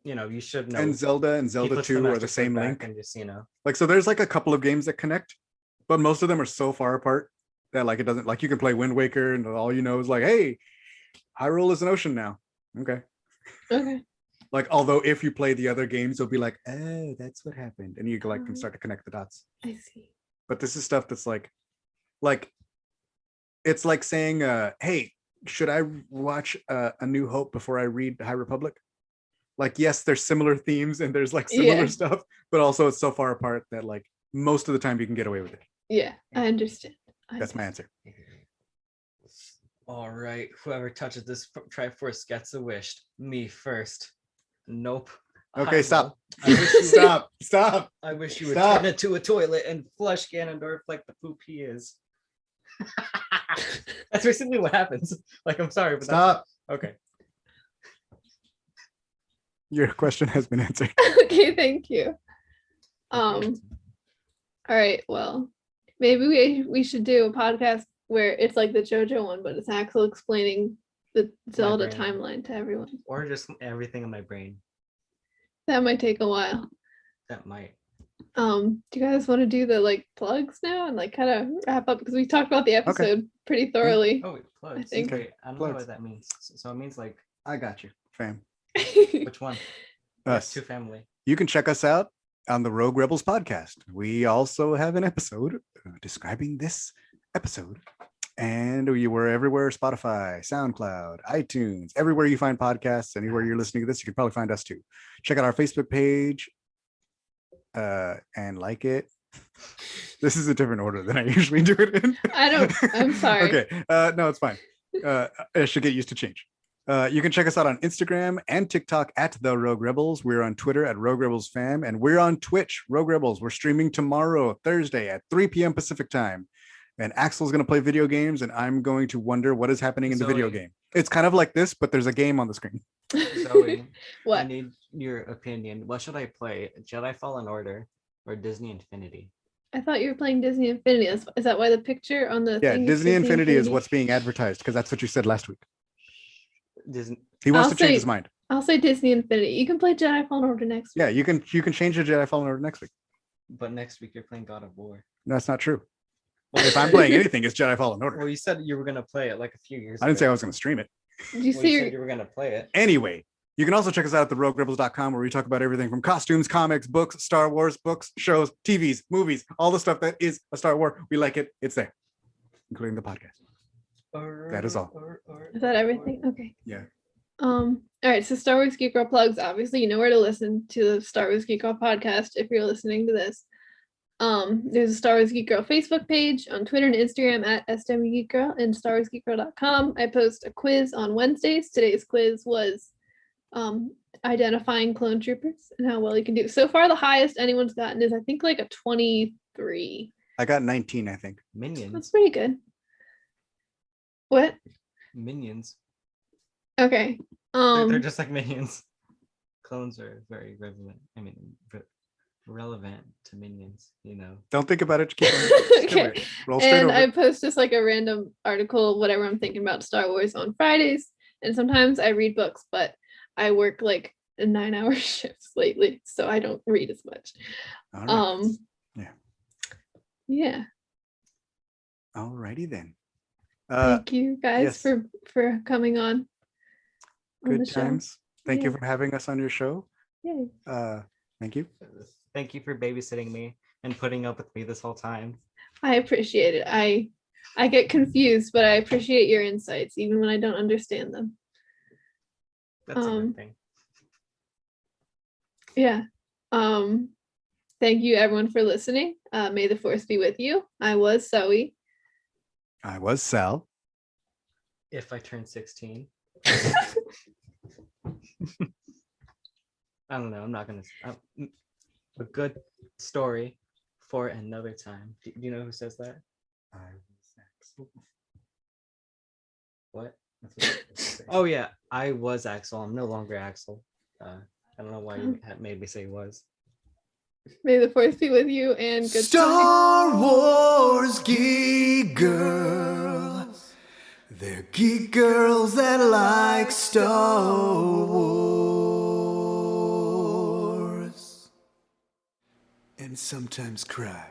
you should know. and Zelda He 2 puts are the Master same Sword back link. and just, Like so there's like a couple of games that connect, but most of them are so far apart that like it doesn't like you can play Wind Waker and all you know is like, hey, Hyrule is an ocean now. Okay. Okay. Like although if you play the other games, you'll be like, oh, that's what happened. And you like can start to connect the dots. I see. But this is stuff that's like it's like saying, hey, should I watch A New Hope before I read High Republic? Like, yes, there's similar themes and there's like similar Yeah. stuff, but also it's so far apart that like most of the time you can get away with it. Yeah, I understand. That's my answer. All right, whoever touches this Triforce gets a wish. Me first. Nope. Okay, stop. I wish you Stop. I wish you would Stop. turn into a toilet and flush Ganondorf like the poop he is. That's basically what happens. Like, I'm sorry, but Stop. Okay. Your question has been answered. Okay, thank you. All right, well, maybe we should do a podcast where it's like the JoJo one, but it's Axel explaining the Zelda brain. timeline to everyone. Or just everything in my brain. That might take a while. That might. Do you guys want to do the like plugs now and like kind of wrap up because we talked about the episode pretty thoroughly. Oh, wait, plugs. I think- Okay, I don't know Plugs. what that means. So it means like, I got you, fam. which one? Us. To family. You can check us out on the Rogue Rebels podcast. We also have an episode describing this episode. And we were everywhere: Spotify, SoundCloud, iTunes, everywhere you find podcasts, anywhere you're listening to this, you can probably find us too. Check out our Facebook page and like it. This is a different order than I usually do it in. I'm sorry. Okay. No, it's fine. I should get used to change. You can check us out on Instagram and TikTok at The Rogue Rebels. We're on Twitter at Rogue Rebels Fam, and we're on Twitch, Rogue Rebels. We're streaming tomorrow, Thursday at 3 p.m. Pacific time. And Axel's going to play video games, and I'm going to wonder what is happening in the video Zoe. game. It's kind of like this, but there's a game on the screen. Zoe, I What? need your opinion. What should I play? Jedi Fallen Order or Disney Infinity? I thought you were playing Disney Infinity. Is that why the picture on the Yeah, thing is Disney Infinity is what's being advertised because that's what you said last week. Disney. He wants I'll to change say- his mind. I'll say Disney Infinity. You can play Jedi Fallen Order next week. Yeah, you can change the Jedi Fallen Order next week. But next week you're playing God of War. No, that's not true. Well, If I'm playing anything, it's Jedi Fallen Order. Well, you said you were gonna play it like a few years I didn't say ago. I was going to stream it. Did you Well, see? you said you were gonna play it. Anyway, you can also check us out at theroguerebels.com, where we talk about everything from costumes, comics, books, Star Wars, books, shows, TVs, movies, all the stuff that is a Star Wars. We like it. It's there, including the podcast. That is all. Is that everything? Okay. Yeah. All right. So Star Wars Geek Girl plugs. Obviously, you know where to listen to the Star Wars Geek Girl podcast if you're listening to this. There's a Star Wars Geek Girl Facebook page, on Twitter and Instagram at SWGeekGirl, and StarWarsGeekGirl.com. I post a quiz on Wednesdays. Today's quiz was identifying clone troopers and how well you can do. So far, the highest anyone's gotten is I think like a 23. I got 19, I think. That's Minions. pretty good. What? Minions. Okay. They're just like minions. Clones are very relevant. I mean, relevant to minions. You know. Don't think about it. Keep on. Just do Okay. it. Roll straight And over. I post just like a random article, whatever I'm thinking about Star Wars on Fridays. And sometimes I read books, but I work like 9-hour shifts lately, so I don't read as much. All right. Yeah. Yeah. Alrighty then. Thank you guys yes. for coming on Good the show. times. Thank you Yeah. for having us on your show. Yay. Thank you. Thank you for babysitting me and putting up with me this whole time. I appreciate it. I get confused, but I appreciate your insights, even when I don't understand them. That's a good thing. Yeah. Thank you everyone for listening. May the force be with you. I was Zoe. I was Sal. If I turn 16. I don't know. I'm not gonna. A good story for another time. Do you know who says that? I was Axel. What? Oh yeah, I was Axel. I'm no longer Axel. I don't know why you made me say was. May the force be with you and good Star Wars geek girls. They're geek girls that like Star Wars. And sometimes cry.